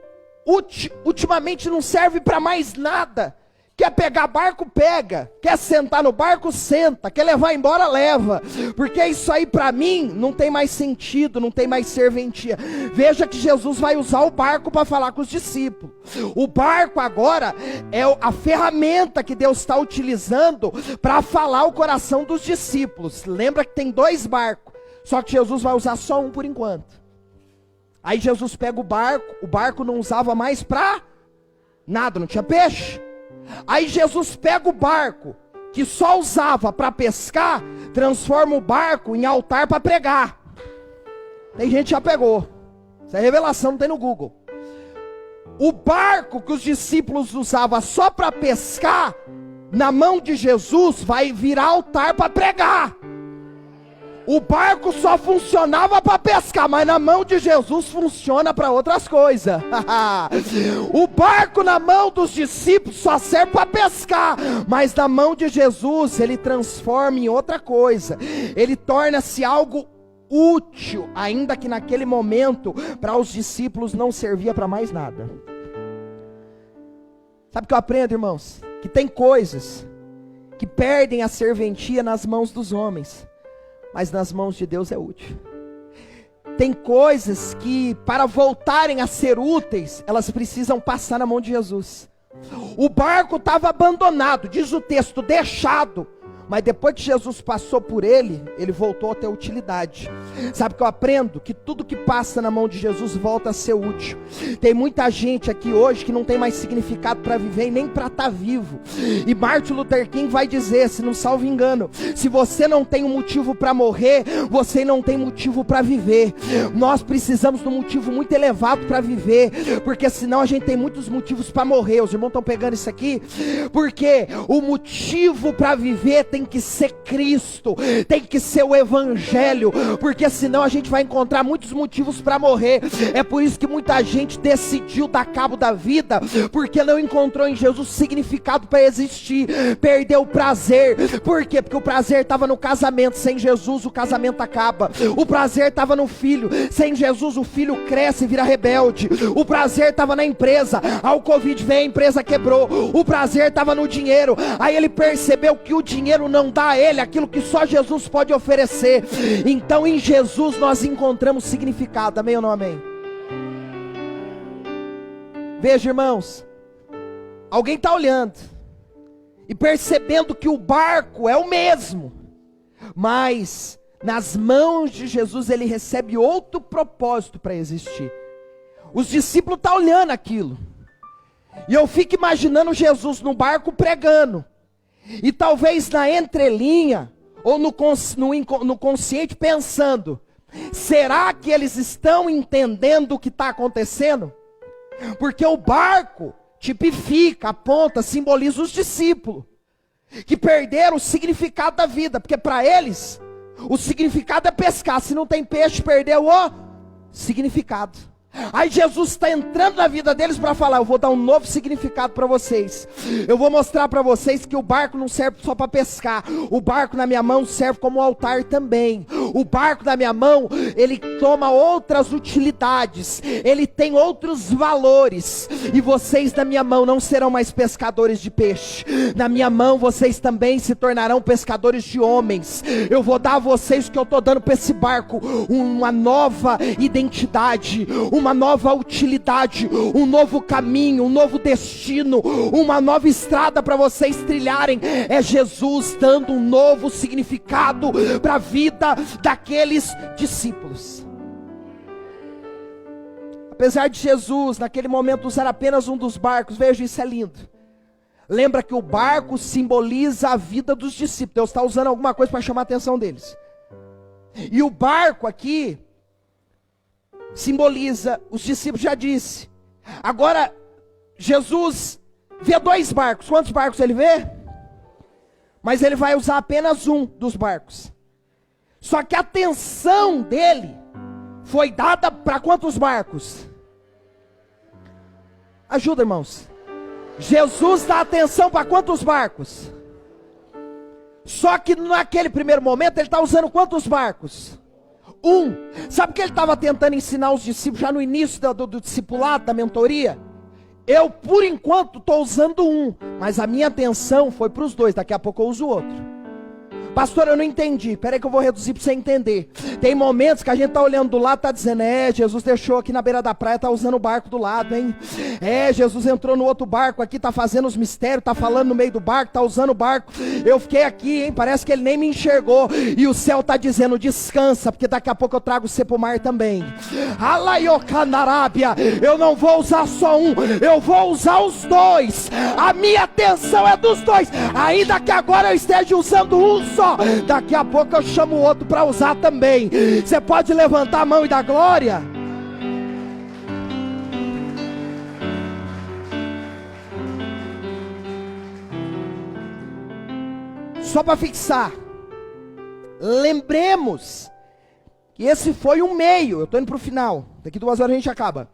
ultimamente não serve para mais nada. Quer pegar barco, pega. Quer sentar no barco, senta. Quer levar embora, leva. Porque isso aí para mim não tem mais sentido, não tem mais serventia. Veja que Jesus vai usar o barco para falar com os discípulos. O barco agora é a ferramenta que Deus está utilizando para falar o coração dos discípulos. Lembra que tem 2 barcos, só que Jesus vai usar só um por enquanto. Aí Jesus pega o barco não usava mais para nada, não tinha peixe. Aí Jesus pega o barco, que só usava para pescar, transforma o barco em altar para pregar. Tem gente que já pegou. Isso é revelação, não tem no Google. O barco que os discípulos usavam só para pescar, na mão de Jesus vai virar altar para pregar. O barco só funcionava para pescar, mas na mão de Jesus funciona para outras coisas. O barco na mão dos discípulos só serve para pescar, mas na mão de Jesus ele transforma em outra coisa. Ele torna-se algo útil, ainda que naquele momento para os discípulos não servia para mais nada. Sabe o que eu aprendo, irmãos? Que tem coisas que perdem a serventia nas mãos dos homens, mas nas mãos de Deus é útil. Tem coisas que, para voltarem a ser úteis, elas precisam passar na mão de Jesus. O barco estava abandonado, diz o texto, deixado. Mas depois que Jesus passou por ele, ele voltou a ter utilidade. Sabe o que eu aprendo? Que tudo que passa na mão de Jesus volta a ser útil. Tem muita gente aqui hoje que não tem mais significado para viver e nem para estar vivo. E Martin Luther King vai dizer, se não salvo engano, se você não tem um motivo para morrer, você não tem motivo para viver. Nós precisamos de um motivo muito elevado para viver, porque senão a gente tem muitos motivos para morrer. Os irmãos estão pegando isso aqui? Porque o motivo para viver tem que ser Cristo, tem que ser o Evangelho, porque senão a gente vai encontrar muitos motivos para morrer. É por isso que muita gente decidiu dar cabo da vida, porque não encontrou em Jesus significado para existir, perdeu o prazer. Por quê? Porque o prazer estava no casamento, sem Jesus o casamento acaba. O prazer estava no filho, sem Jesus o filho cresce e vira rebelde. O prazer estava na empresa, ao Covid veio, a empresa quebrou. O prazer estava no dinheiro, aí ele percebeu que o dinheiro não dá a ele aquilo que só Jesus pode oferecer. Então em Jesus nós encontramos significado, amém ou não amém? Veja, irmãos, alguém está olhando e percebendo que o barco é o mesmo, mas nas mãos de Jesus ele recebe outro propósito para existir. Os discípulos estão olhando aquilo, e eu fico imaginando Jesus no barco pregando, e talvez na entrelinha, ou no consciente pensando, será que eles estão entendendo o que está acontecendo? Porque o barco tipifica, aponta, simboliza os discípulos, que perderam o significado da vida, porque para eles, o significado é pescar, se não tem peixe, perdeu o significado. Aí Jesus está entrando na vida deles para falar, eu vou dar um novo significado para vocês. Eu vou mostrar para vocês que o barco não serve só para pescar. O barco na minha mão serve como altar também. O barco na minha mão, ele toma outras utilidades, ele tem outros valores. E vocês na minha mão não serão mais pescadores de peixe. Na minha mão vocês também se tornarão pescadores de homens. Eu vou dar a vocês o que eu estou dando para esse barco, uma nova identidade, uma nova utilidade, um novo caminho, um novo destino, uma nova estrada para vocês trilharem. É Jesus dando um novo significado para a vida daqueles discípulos. Apesar de Jesus naquele momento usar apenas um dos barcos, veja, isso é lindo. Lembra que o barco simboliza a vida dos discípulos. Deus está usando alguma coisa para chamar a atenção deles. E o barco aqui simboliza, os discípulos já disse. Agora, Jesus vê 2 barcos. Quantos barcos ele vê? Mas ele vai usar apenas um dos barcos. Só que a atenção dele foi dada para quantos barcos? Ajuda, irmãos. Jesus dá atenção para quantos barcos? Só que naquele primeiro momento ele está usando quantos barcos? Um. Sabe o que ele estava tentando ensinar os discípulos já no início do discipulado, da mentoria? Eu, por enquanto, estou usando um, mas a minha atenção foi para os dois. Daqui a pouco eu uso o outro. Pastor, eu não entendi. Espera aí que eu vou reduzir para você entender. Tem momentos que a gente está olhando do lado, está dizendo, Jesus deixou aqui na beira da praia, está usando o barco do lado, hein? Jesus entrou no outro barco aqui, está fazendo os mistérios, está falando no meio do barco, está usando o barco. Eu fiquei aqui, hein? Parece que ele nem me enxergou. E o céu está dizendo, descansa, porque daqui a pouco eu trago você para o mar também. Alaiocandarábia, eu não vou usar só um, eu vou usar os dois. A minha atenção é dos dois. Ainda que agora eu esteja usando um só, daqui a pouco eu chamo o outro para usar também. Você pode levantar a mão e dar glória? Só para fixar, lembremos que esse foi um meio. Eu estou indo para o final, daqui 2 horas a gente acaba.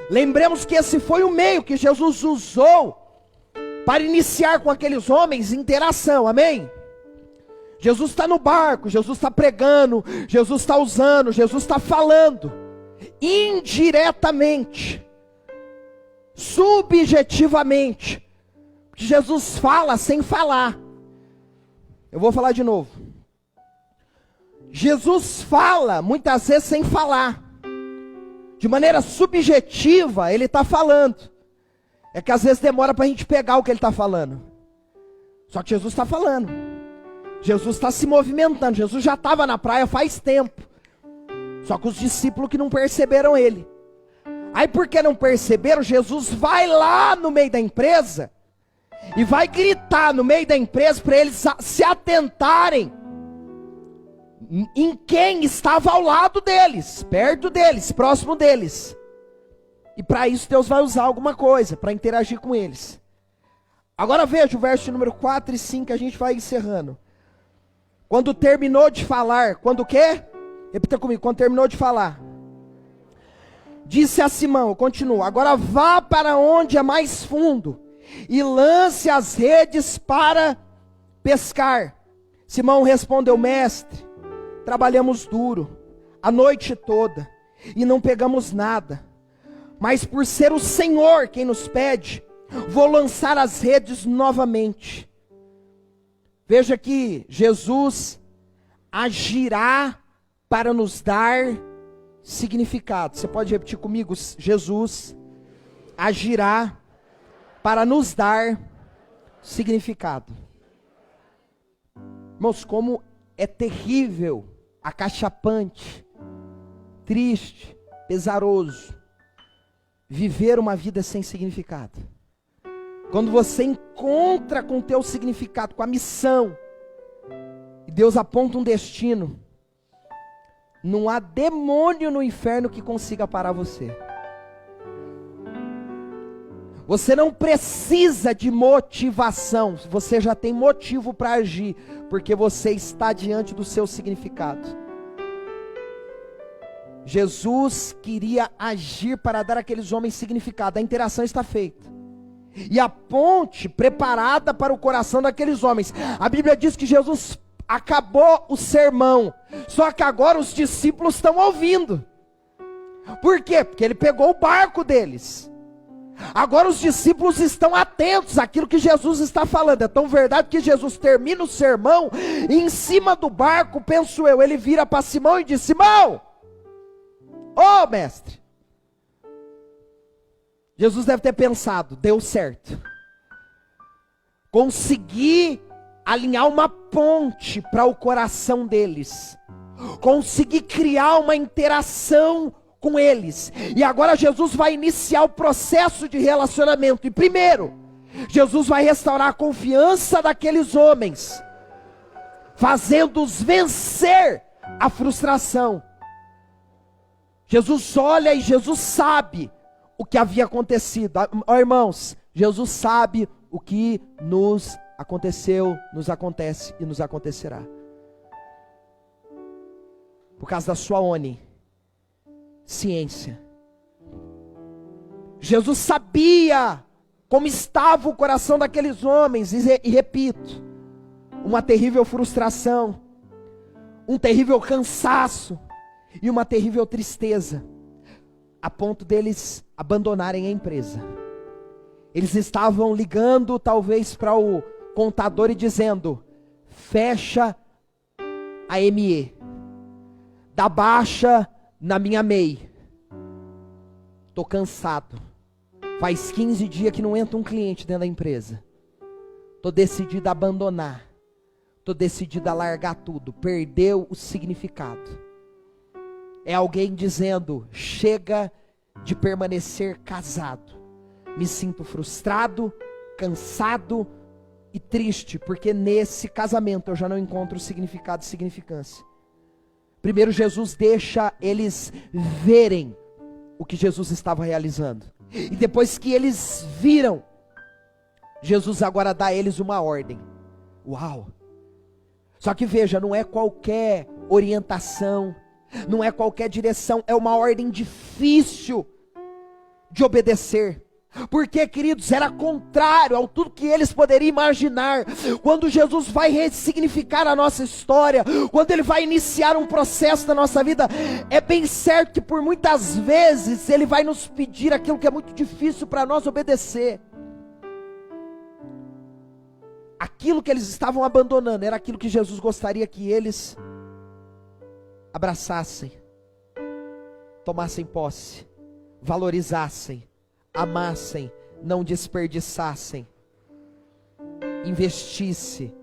Lembremos que esse foi o meio que Jesus usou para iniciar com aqueles homens interação, amém? Jesus está no barco, Jesus está pregando, Jesus está usando, Jesus está falando, indiretamente, subjetivamente, porque Jesus fala sem falar. Eu vou falar de novo. Jesus fala muitas vezes sem falar, de maneira subjetiva ele está falando. É que às vezes demora para a gente pegar o que ele está falando, só que Jesus está falando. Jesus está se movimentando, Jesus já estava na praia faz tempo, só que os discípulos que não perceberam ele. Aí porque não perceberam, Jesus vai lá no meio da empresa, e vai gritar no meio da empresa, para eles se atentarem, em quem estava ao lado deles, perto deles, próximo deles. E para isso Deus vai usar alguma coisa, para interagir com eles. Agora veja o verso número 4 e 5, a gente vai encerrando. Quando terminou de falar, quando o quê? Repita comigo, quando terminou de falar. Disse a Simão, continua, agora vá para onde é mais fundo, e lance as redes para pescar. Simão respondeu, mestre, trabalhamos duro, a noite toda, e não pegamos nada. Mas por ser o Senhor quem nos pede, vou lançar as redes novamente. Veja que Jesus agirá para nos dar significado. Você pode repetir comigo? Jesus agirá para nos dar significado. Irmãos, como é terrível, acachapante, triste, pesaroso, viver uma vida sem significado. Quando você encontra com o teu significado, com a missão, e Deus aponta um destino, não há demônio no inferno que consiga parar você. Você não precisa de motivação, você já tem motivo para agir, porque você está diante do seu significado. Jesus queria agir para dar àqueles homens significado, a interação está feita. E a ponte preparada para o coração daqueles homens. A Bíblia diz que Jesus acabou o sermão, só que agora os discípulos estão ouvindo. Por quê? Porque ele pegou o barco deles. Agora os discípulos estão atentos àquilo que Jesus está falando. É tão verdade que Jesus termina o sermão, e em cima do barco, penso eu, ele vira para Simão e diz, Simão, ô mestre, Jesus deve ter pensado, deu certo. Consegui alinhar uma ponte para o coração deles. Consegui criar uma interação com eles. E agora Jesus vai iniciar o processo de relacionamento. E primeiro, Jesus vai restaurar a confiança daqueles homens, fazendo-os vencer a frustração. Jesus olha e Jesus sabe o que havia acontecido. Oh, irmãos, Jesus sabe o que nos aconteceu, nos acontece e nos acontecerá. Por causa da sua ONI, ciência. Jesus sabia como estava o coração daqueles homens, e repito, uma terrível frustração, um terrível cansaço e uma terrível tristeza, a ponto deles abandonarem a empresa. Eles estavam ligando talvez para o contador e dizendo: fecha a ME, dá baixa na minha MEI, estou cansado, faz 15 dias que não entra um cliente dentro da empresa, estou decidido a abandonar, estou decidido a largar tudo, perdeu o significado. É alguém dizendo: chega de permanecer casado, me sinto frustrado, cansado e triste, porque nesse casamento eu já não encontro significado e significância. Primeiro Jesus deixa eles verem o que Jesus estava realizando, e depois que eles viram, Jesus agora dá a eles uma ordem. Uau! Só que veja, não é qualquer orientação, não é qualquer direção, é uma ordem difícil de obedecer. Porque, queridos, era contrário a tudo que eles poderiam imaginar. Quando Jesus vai ressignificar a nossa história, quando Ele vai iniciar um processo na nossa vida, é bem certo que por muitas vezes Ele vai nos pedir aquilo que é muito difícil para nós obedecer. Aquilo que eles estavam abandonando era aquilo que Jesus gostaria que eles abraçassem, tomassem posse, valorizassem, amassem, não desperdiçassem, investisse.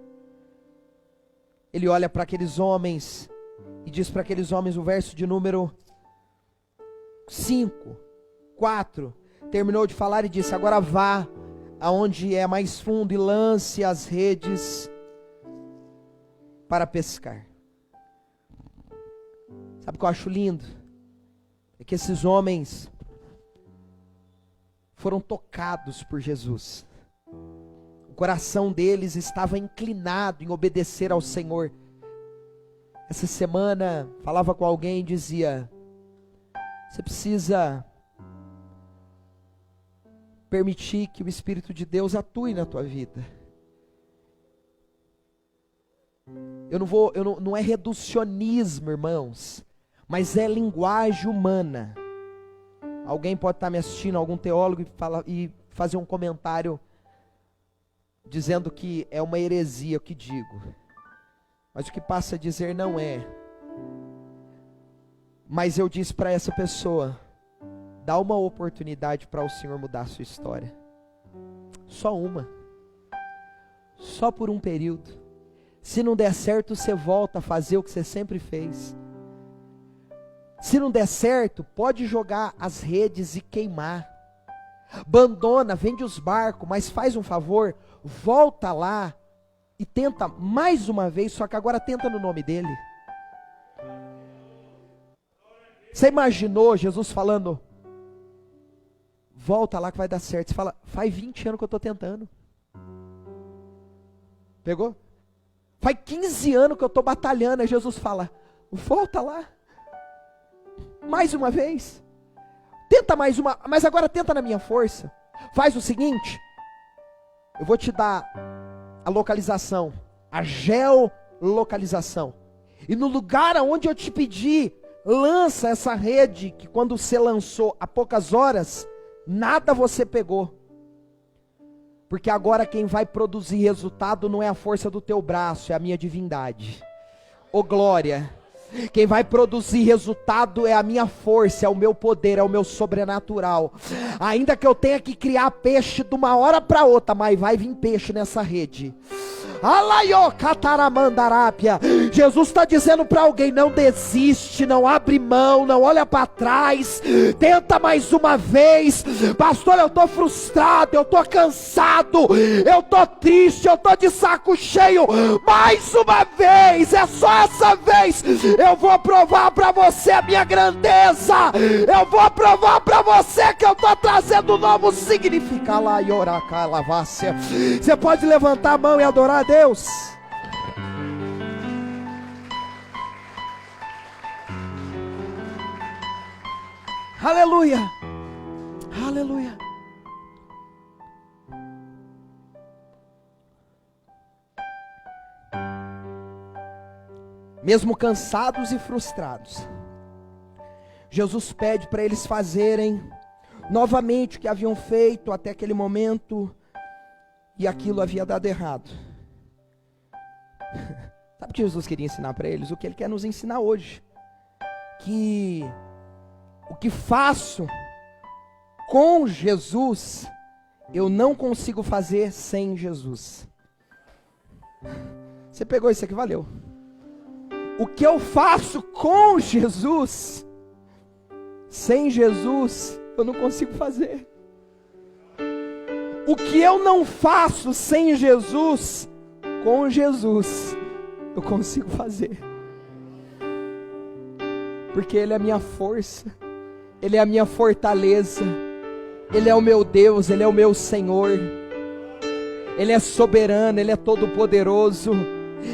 Ele olha para aqueles homens e diz para aqueles homens, o verso de número 5, 4, terminou de falar e disse: agora vá aonde é mais fundo e lance as redes para pescar. Sabe o que eu acho lindo? É que esses homens foram tocados por Jesus. O coração deles estava inclinado em obedecer ao Senhor. Essa semana falava com alguém e dizia: você precisa permitir que o Espírito de Deus atue na tua vida. Não é reducionismo, irmãos, mas é linguagem humana. Alguém pode estar me assistindo, algum teólogo, e fazer um comentário dizendo que é uma heresia o que digo. Mas o que passa a dizer não é. Mas eu disse para essa pessoa: dá uma oportunidade para o Senhor mudar a sua história. Só uma. Só por um período. Se não der certo, você volta a fazer o que você sempre fez. Se não der certo, pode jogar as redes e queimar. Abandona, vende os barcos, mas faz um favor, volta lá e tenta mais uma vez, só que agora tenta no nome dele. Você imaginou Jesus falando: volta lá que vai dar certo? Você fala: faz 20 anos que eu estou tentando. Pegou? Faz 15 anos que eu estou batalhando. Aí Jesus fala: volta lá. Mais uma vez. Tenta mais uma, mas agora tenta na minha força. Faz o seguinte: eu vou te dar a localização, a geolocalização. E no lugar aonde eu te pedi, lança essa rede, que quando você lançou há poucas horas, nada você pegou. Porque agora quem vai produzir resultado não é a força do teu braço, é a minha divindade. Ô glória! Quem vai produzir resultado é a minha força, é o meu poder, é o meu sobrenatural. Ainda que eu tenha que criar peixe de uma hora para outra, mas vai vir peixe nessa rede. Jesus está dizendo para alguém: não desiste, não abre mão, não olha para trás, tenta mais uma vez. Pastor, eu estou frustrado, eu estou cansado, eu estou triste, eu estou de saco cheio. Mais uma vez, é só essa vez. Eu vou provar para você a minha grandeza, eu vou provar para você que eu estou trazendo um novo significado. Você pode levantar a mão e adorar a Deus. Aleluia. Aleluia. Mesmo cansados e frustrados, Jesus pede para eles fazerem novamente o que haviam feito até aquele momento, e aquilo havia dado errado. Sabe o que Jesus queria ensinar para eles? O que Ele quer nos ensinar hoje. Que o que faço com Jesus, eu não consigo fazer sem Jesus. Você pegou isso aqui, valeu. O que eu faço com Jesus, sem Jesus, eu não consigo fazer. O que eu não faço sem Jesus, com Jesus, eu consigo fazer. Porque Ele é a minha força, Ele é a minha fortaleza, Ele é o meu Deus, Ele é o meu Senhor. Ele é soberano, Ele é todo poderoso.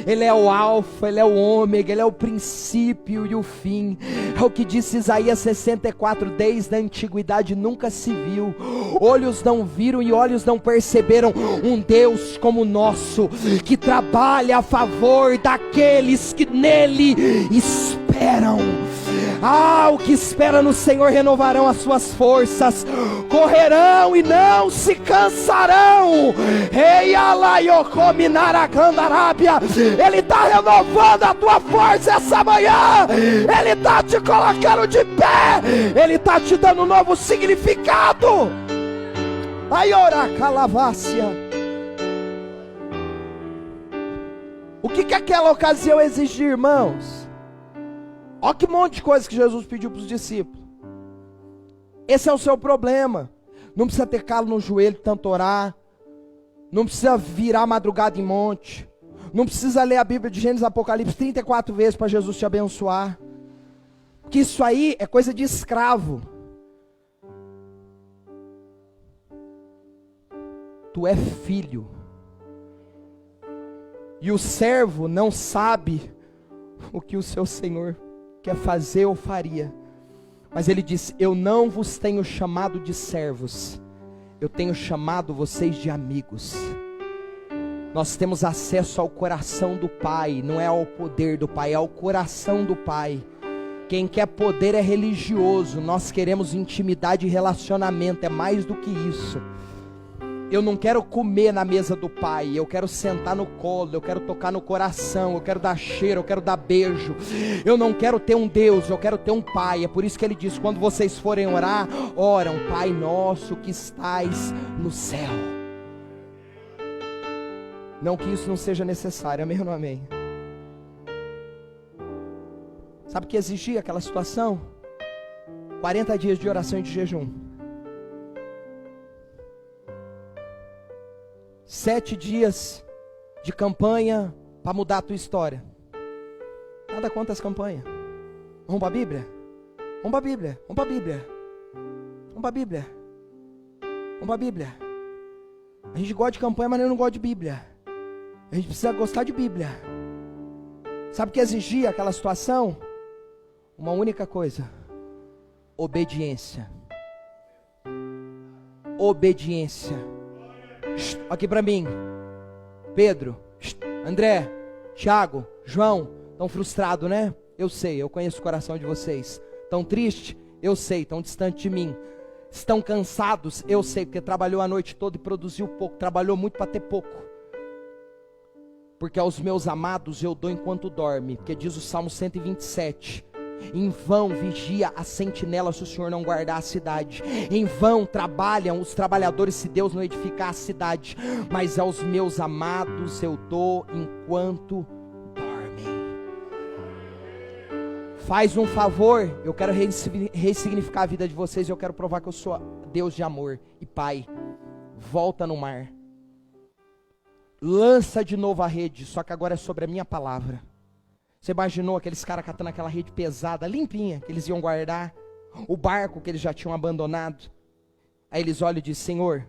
Ele é o alfa, Ele é o ômega, Ele é o princípio e o fim. É o que disse Isaías 64, desde a antiguidade nunca se viu, olhos não viram e olhos não perceberam um Deus como o nosso, que trabalha a favor daqueles que nele esperam. Ah, o que espera no Senhor renovarão as suas forças, correrão e não se cansarão. Ele está renovando a tua força essa manhã. Ele está te colocando de pé. Ele está te dando um novo significado. O que aquela ocasião exigia, irmãos? Olha que monte de coisa que Jesus pediu para os discípulos. Esse é o seu problema. Não precisa ter calo no joelho, tanto orar. Não precisa virar madrugada em monte. Não precisa ler a Bíblia de Gênesis e Apocalipse 34 vezes para Jesus te abençoar. Porque isso aí é coisa de escravo. Tu é filho. E o servo não sabe o que o seu Senhor quer fazer ou faria. Mas Ele disse: eu não vos tenho chamado de servos, eu tenho chamado vocês de amigos. Nós temos acesso ao coração do Pai, não é ao poder do Pai, é ao coração do Pai. Quem quer poder é religioso, nós queremos intimidade e relacionamento, é mais do que isso. Eu não quero comer na mesa do Pai, eu quero sentar no colo, eu quero tocar no coração, eu quero dar cheiro, eu quero dar beijo. Eu não quero ter um Deus, eu quero ter um Pai. É por isso que Ele diz: quando vocês forem orar, oram, Pai nosso que estais no céu. Não que isso não seja necessário, amém ou não amém? Sabe o que exigia aquela situação? 40 dias de oração e de jejum. 7 dias de campanha para mudar a tua história. Nada contra as campanhas. Vamos para a Bíblia? Vamos para a Bíblia. Vamos para a Bíblia. Vamos para a Bíblia. Vamos para a Bíblia. A gente gosta de campanha, mas eu não gosto de Bíblia. A gente precisa gostar de Bíblia. Sabe o que exigia aquela situação? Uma única coisa: obediência. Obediência. Aqui para mim, Pedro, André, Tiago, João, estão frustrados, né? Eu sei, eu conheço o coração de vocês. Estão tristes? Eu sei, estão distantes de mim. Estão cansados? Eu sei, porque trabalhou a noite toda e produziu pouco, trabalhou muito para ter pouco. Porque aos meus amados eu dou enquanto dorme, porque diz o Salmo 127, em vão vigia a sentinela se o Senhor não guardar a cidade. Em vão trabalham os trabalhadores se Deus não edificar a cidade. Mas aos meus amados eu dou enquanto dormem. Faz um favor, eu quero ressignificar a vida de vocês. Eu quero provar que eu sou Deus de amor e Pai. Volta no mar, lança de novo a rede, só que agora é sobre a minha palavra. Você imaginou aqueles caras catando aquela rede pesada, limpinha, que eles iam guardar, o barco que eles já tinham abandonado. Aí eles olham e dizem: Senhor,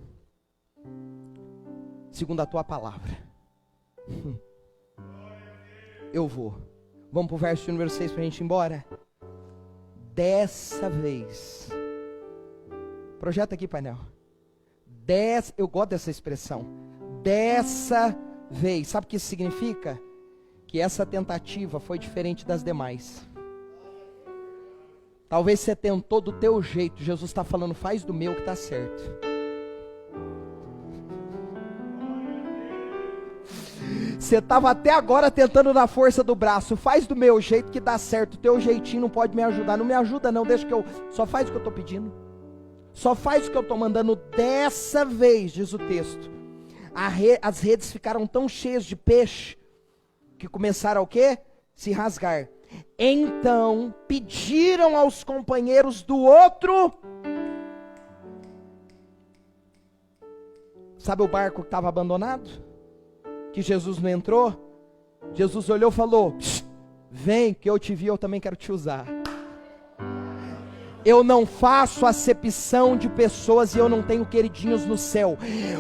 segundo a tua palavra, eu vou. Vamos para o verso número 6 para a gente ir embora. Dessa vez, projeta aqui, painel. Eu gosto dessa expressão. Dessa vez. Sabe o que isso significa? Que essa tentativa foi diferente das demais. Talvez você tentou do teu jeito. Jesus está falando, faz do meu que está certo. Você estava até agora tentando na força do braço. Faz do meu jeito que dá certo. O teu jeitinho não pode me ajudar. Não me ajuda não, deixa que eu... Só faz o que eu estou pedindo. Só faz o que eu estou mandando. Dessa vez, diz o texto. As redes ficaram tão cheias de peixe que começaram o quê? Se rasgar. Então pediram aos companheiros do outro. Sabe o barco que estava abandonado? Que Jesus não entrou? Jesus olhou e falou: vem que eu te vi, eu também quero te usar. Eu não faço acepção de pessoas e eu não tenho queridinhos no céu,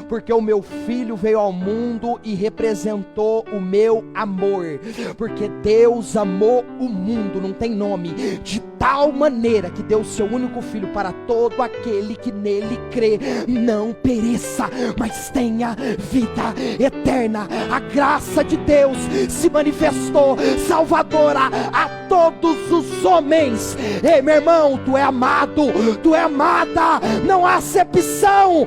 porque o meu filho veio ao mundo e representou o meu amor, porque Deus amou o mundo, não tem nome, de tal maneira que deu o seu único filho para todo aquele que nele crê, não pereça, mas tenha vida eterna. A graça de Deus se manifestou salvadora a todos os homens. Ei, meu irmão, tu é amado, tu é amada, não há acepção.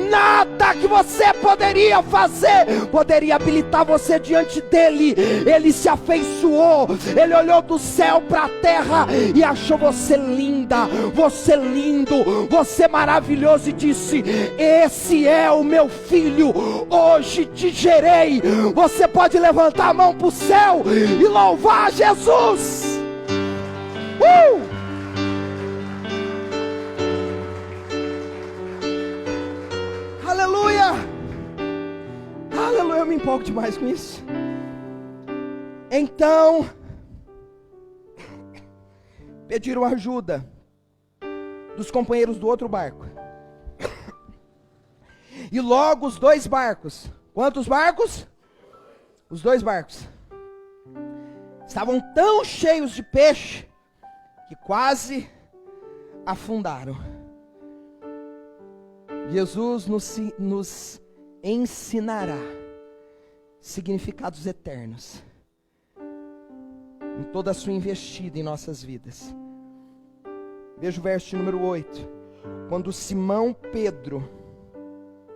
Nada que você poderia fazer poderia habilitar você diante dele. Ele se afeiçoou, ele olhou do céu para a terra e achou você linda, você lindo, você maravilhoso e disse: esse é o meu filho, hoje te gerei. Você pode levantar a mão para o céu e louvar Jesus. Aleluia, aleluia, eu me empolgo demais com isso. Então pediram ajuda dos companheiros do outro barco. E logo os dois barcos. Quantos barcos? Os dois barcos estavam tão cheios de peixe que quase afundaram. Jesus nos ensinará significados eternos em toda a sua investida em nossas vidas. Veja o verso número 8. Quando Simão Pedro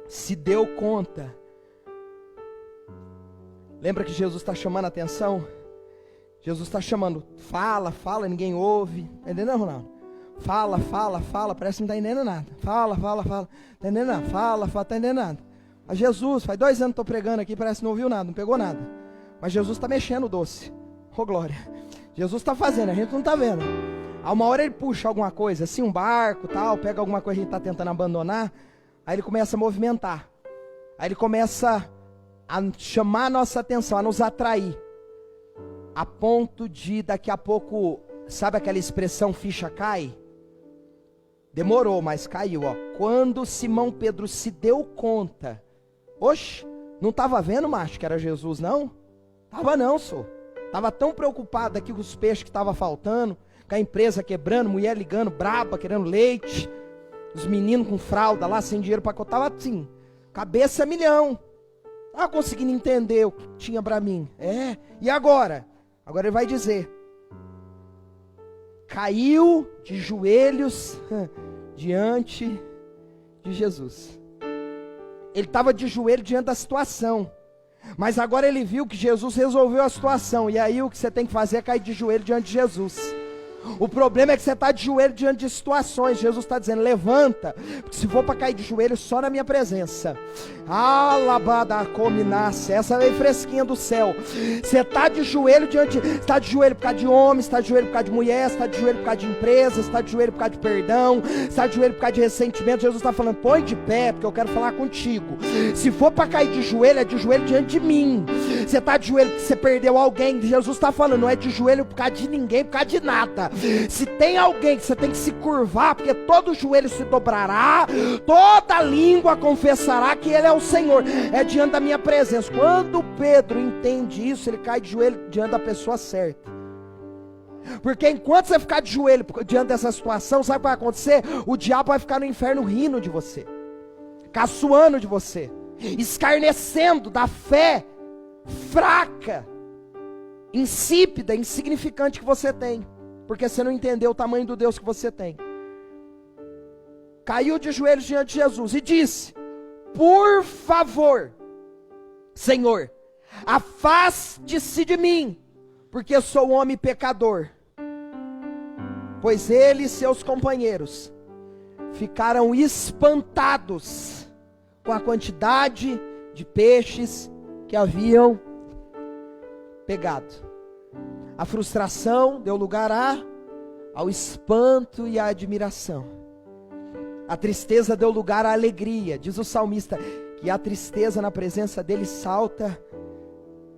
se deu conta, lembra que Jesus está chamando a atenção? Jesus está chamando, fala, ninguém ouve. Está entendendo, Ronaldo? Fala, parece que não está entendendo nada. Fala, está entendendo nada? Fala, está entendendo nada. Mas Jesus, faz 2 anos que estou pregando aqui, parece que não ouviu nada, não pegou nada. Mas Jesus está mexendo o doce. Oh glória, Jesus está fazendo, a gente não está vendo. A uma hora ele puxa alguma coisa, assim um barco tal, pega alguma coisa que a gente está tentando abandonar. Aí ele começa a movimentar. Aí ele começa a chamar a nossa atenção, a nos atrair. A ponto de daqui a pouco, sabe aquela expressão ficha cai? Demorou, mas caiu, ó. Quando Simão Pedro se deu conta, oxe, não estava vendo, macho, que era Jesus, não? Tava não, só. Tava tão preocupado aqui com os peixes que estava faltando, com a empresa quebrando, mulher ligando, braba, querendo leite, os meninos com fralda lá, sem dinheiro para contar, tava assim, cabeça a milhão. Tava conseguindo entender o que tinha para mim. E agora? Agora ele vai dizer, caiu de joelhos diante de Jesus. Ele estava de joelho diante da situação, mas agora ele viu que Jesus resolveu a situação, e aí o que você tem que fazer é cair de joelho diante de Jesus. O problema é que você está de joelho diante de situações. Jesus está dizendo, levanta, porque se for para cair de joelho, só na minha presença. Alabada cominasse, essa veio fresquinha do céu. Você está de joelho diante, está de joelho por causa de homens, está de joelho por causa de mulher, está de joelho por causa de empresas, está de joelho por causa de perdão, está de joelho por causa de ressentimento. Jesus está falando, põe de pé, porque eu quero falar contigo. Se for para cair de joelho, é de joelho diante de mim. Você está de joelho porque você perdeu alguém. Jesus está falando, não é de joelho por causa de ninguém, por causa de nada. Se tem alguém que você tem que se curvar, porque todo joelho se dobrará, toda língua confessará que Ele é o Senhor, é diante da minha presença. Quando Pedro entende isso, ele cai de joelho diante da pessoa certa. Porque enquanto você ficar de joelho diante dessa situação, sabe o que vai acontecer? O diabo vai ficar no inferno rindo de você, caçoando de você, escarnecendo da fé fraca, insípida, insignificante que você tem, porque você não entendeu o tamanho do Deus que você tem. Caiu de joelhos diante de Jesus e disse: por favor, Senhor, afaste-se de mim, porque sou homem pecador. Pois ele e seus companheiros ficaram espantados com a quantidade de peixes que haviam pegado. A frustração deu lugar ao espanto e à admiração. A tristeza deu lugar à alegria. Diz o salmista que a tristeza na presença dele salta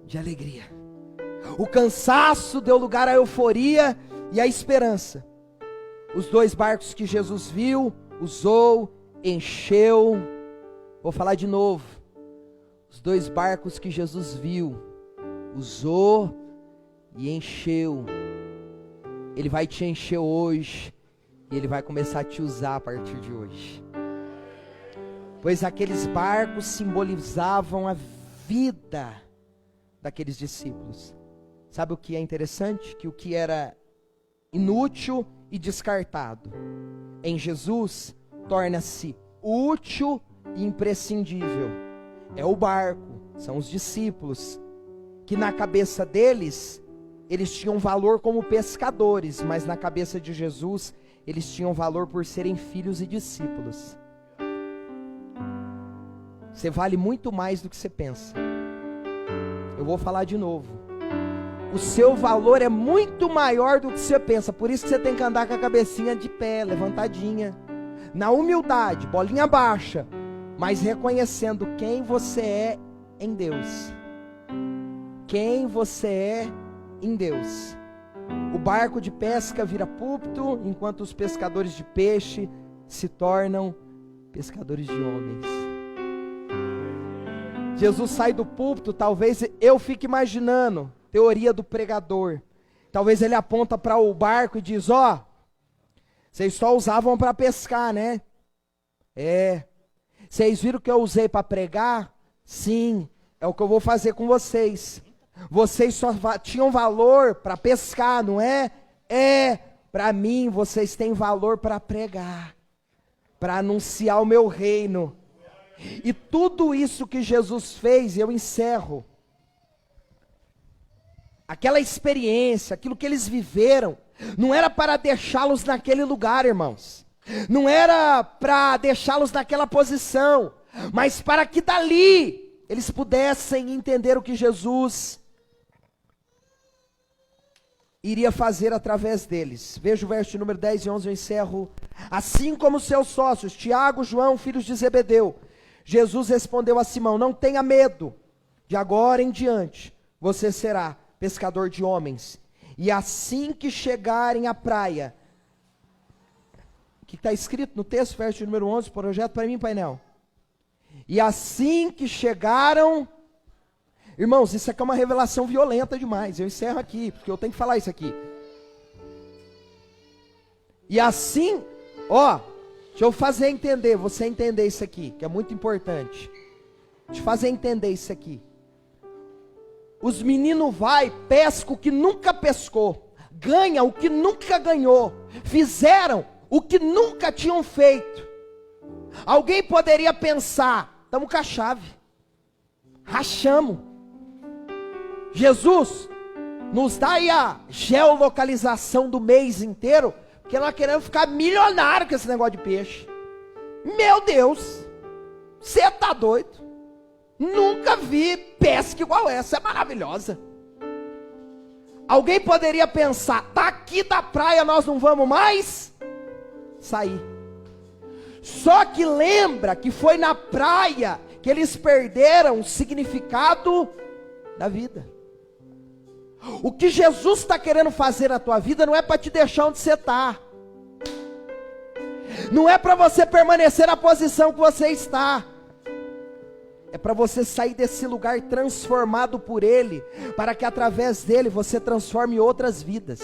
de alegria. O cansaço deu lugar à euforia e à esperança. Os 2 barcos que Jesus viu, usou, encheu. Vou falar de novo. Os 2 barcos que Jesus viu, usou e encheu. Ele vai te encher hoje e Ele vai começar a te usar a partir de hoje. Pois aqueles barcos simbolizavam a vida daqueles discípulos. Sabe o que é interessante? Que o que era inútil e descartado, em Jesus torna-se útil e imprescindível. É o barco, são os discípulos, que na cabeça deles, eles tinham valor como pescadores, mas na cabeça de Jesus, eles tinham valor por serem filhos e discípulos. Você vale muito mais do que você pensa. Eu vou falar de novo. O seu valor é muito maior do que você pensa. Por isso que você tem que andar com a cabecinha de pé, levantadinha, na humildade, bolinha baixa, mas reconhecendo quem você é em Deus. Quem você é em Deus. O barco de pesca vira púlpito, enquanto os pescadores de peixe se tornam pescadores de homens. Jesus sai do púlpito, talvez eu fique imaginando, teoria do pregador. Talvez ele aponta para o barco e diz: ó, vocês só usavam para pescar, né? Vocês viram que eu usei para pregar? Sim, é o que eu vou fazer com vocês. Vocês só tinham valor para pescar, não é? Para mim vocês têm valor para pregar, para anunciar o meu reino. E tudo isso que Jesus fez, eu encerro. Aquela experiência, aquilo que eles viveram, não era para deixá-los naquele lugar, irmãos. Não era para deixá-los naquela posição, mas para que dali eles pudessem entender o que Jesus iria fazer através deles. Veja o verso número 10 e 11, eu encerro. Assim como seus sócios, Tiago, João, filhos de Zebedeu, Jesus respondeu a Simão: não tenha medo, de agora em diante você será pescador de homens. E assim que chegarem à praia, o que está escrito no texto, verso número 11, projeto para mim, painel. E assim que chegaram, irmãos, isso aqui é uma revelação violenta demais, eu encerro aqui, porque eu tenho que falar isso aqui. E assim, deixa eu fazer entender, você entender isso aqui, que é muito importante. Deixa eu fazer entender isso aqui. Os meninos pescam o que nunca pescou, ganham o que nunca ganhou, fizeram o que nunca tinham feito. Alguém poderia pensar: estamos com a chave, rachamos. Jesus nos dá aí a geolocalização do mês inteiro, porque nós queremos ficar milionário com esse negócio de peixe. Meu Deus, você está doido? Nunca vi pesca igual essa, é maravilhosa. Alguém poderia pensar: daqui da praia nós não vamos mais sair. Só que lembra que foi na praia que eles perderam o significado da vida. O que Jesus está querendo fazer na tua vida não é para te deixar onde você está. Não é para você permanecer na posição que você está. É para você sair desse lugar transformado por Ele, para que através dele você transforme outras vidas.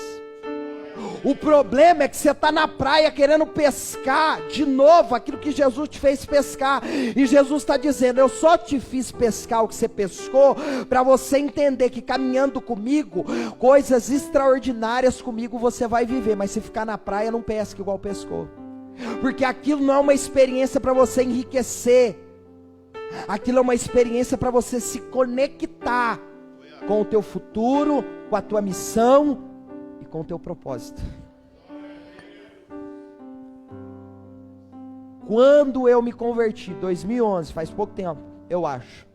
O problema é que você está na praia querendo pescar de novo aquilo que Jesus te fez pescar. E Jesus está dizendo: eu só te fiz pescar o que você pescou, para você entender que caminhando comigo, coisas extraordinárias comigo você vai viver. Mas se ficar na praia, não pesca igual pescou. Porque aquilo não é uma experiência para você enriquecer. Aquilo é uma experiência para você se conectar com o teu futuro, com a tua missão e com o teu propósito. Quando eu me converti, 2011, faz pouco tempo, eu acho.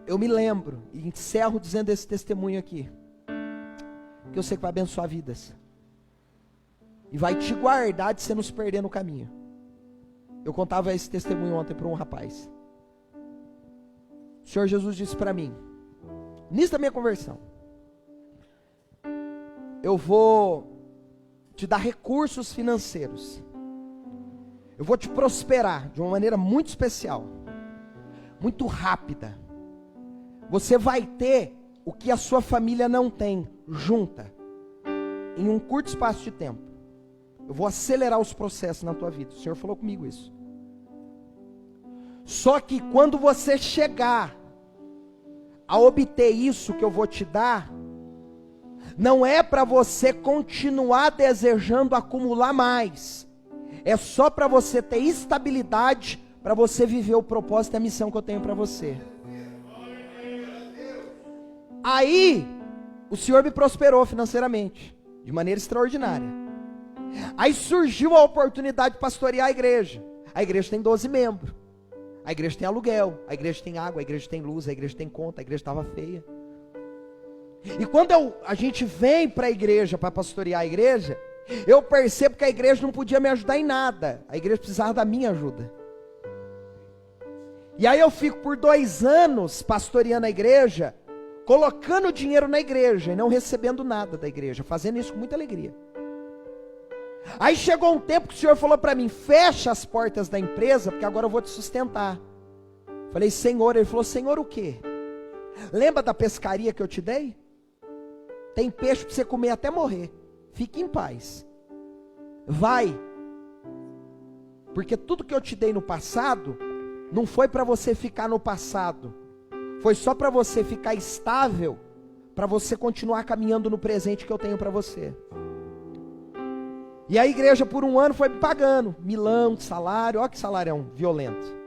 Eu me lembro, e encerro dizendo esse testemunho aqui, que eu sei que vai abençoar vidas. E vai te guardar de você não se perder no caminho. Eu contava esse testemunho ontem para um rapaz. O Senhor Jesus disse para mim, nisso da minha conversão: eu vou te dar recursos financeiros. Eu vou te prosperar de uma maneira muito especial, muito rápida. Você vai ter o que a sua família não tem, junta, em um curto espaço de tempo. Eu vou acelerar os processos na tua vida. O Senhor falou comigo isso. Só que quando você chegar a obter isso que eu vou te dar, não é para você continuar desejando acumular mais. É só para você ter estabilidade, para você viver o propósito e a missão que eu tenho para você. Aí, o Senhor me prosperou financeiramente, de maneira extraordinária. Aí surgiu a oportunidade de pastorear a igreja. A igreja tem 12 membros. A igreja tem aluguel, a igreja tem água, a igreja tem luz, a igreja tem conta, a igreja estava feia. E quando a gente vem para a igreja, para pastorear a igreja, eu percebo que a igreja não podia me ajudar em nada. A igreja precisava da minha ajuda. E aí eu fico por 2 anos pastoreando a igreja, colocando dinheiro na igreja e não recebendo nada da igreja, fazendo isso com muita alegria. Aí chegou um tempo que o Senhor falou para mim: fecha as portas da empresa, porque agora eu vou te sustentar. Falei: Senhor. Ele falou: Senhor o quê? Lembra da pescaria que eu te dei? Tem peixe para você comer até morrer. Fique em paz. Vai. Porque tudo que eu te dei no passado, não foi para você ficar no passado. Foi só para você ficar estável, para você continuar caminhando no presente que eu tenho para você. E a igreja por 1 ano foi me pagando, milão de salário, olha que salarião violento.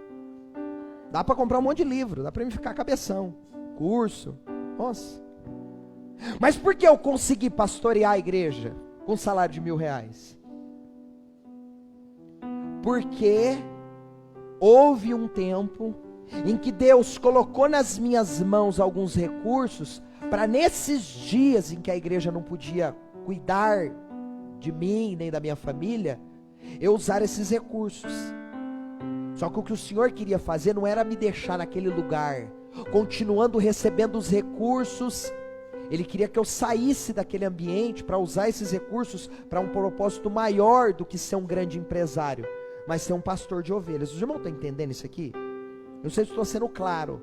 Dá para comprar um monte de livro, dá para me ficar cabeção, curso, nossa. Mas por que eu consegui pastorear a igreja com salário de R$1.000? Porque houve um tempo em que Deus colocou nas minhas mãos alguns recursos, para nesses dias em que a igreja não podia cuidar de mim, nem da minha família, eu usar esses recursos. Só que o que o Senhor queria fazer não era me deixar naquele lugar, continuando recebendo os recursos. Ele queria que eu saísse daquele ambiente para usar esses recursos para um propósito maior do que ser um grande empresário, mas ser um pastor de ovelhas. Os irmãos estão entendendo isso aqui? Eu não sei se estou sendo claro,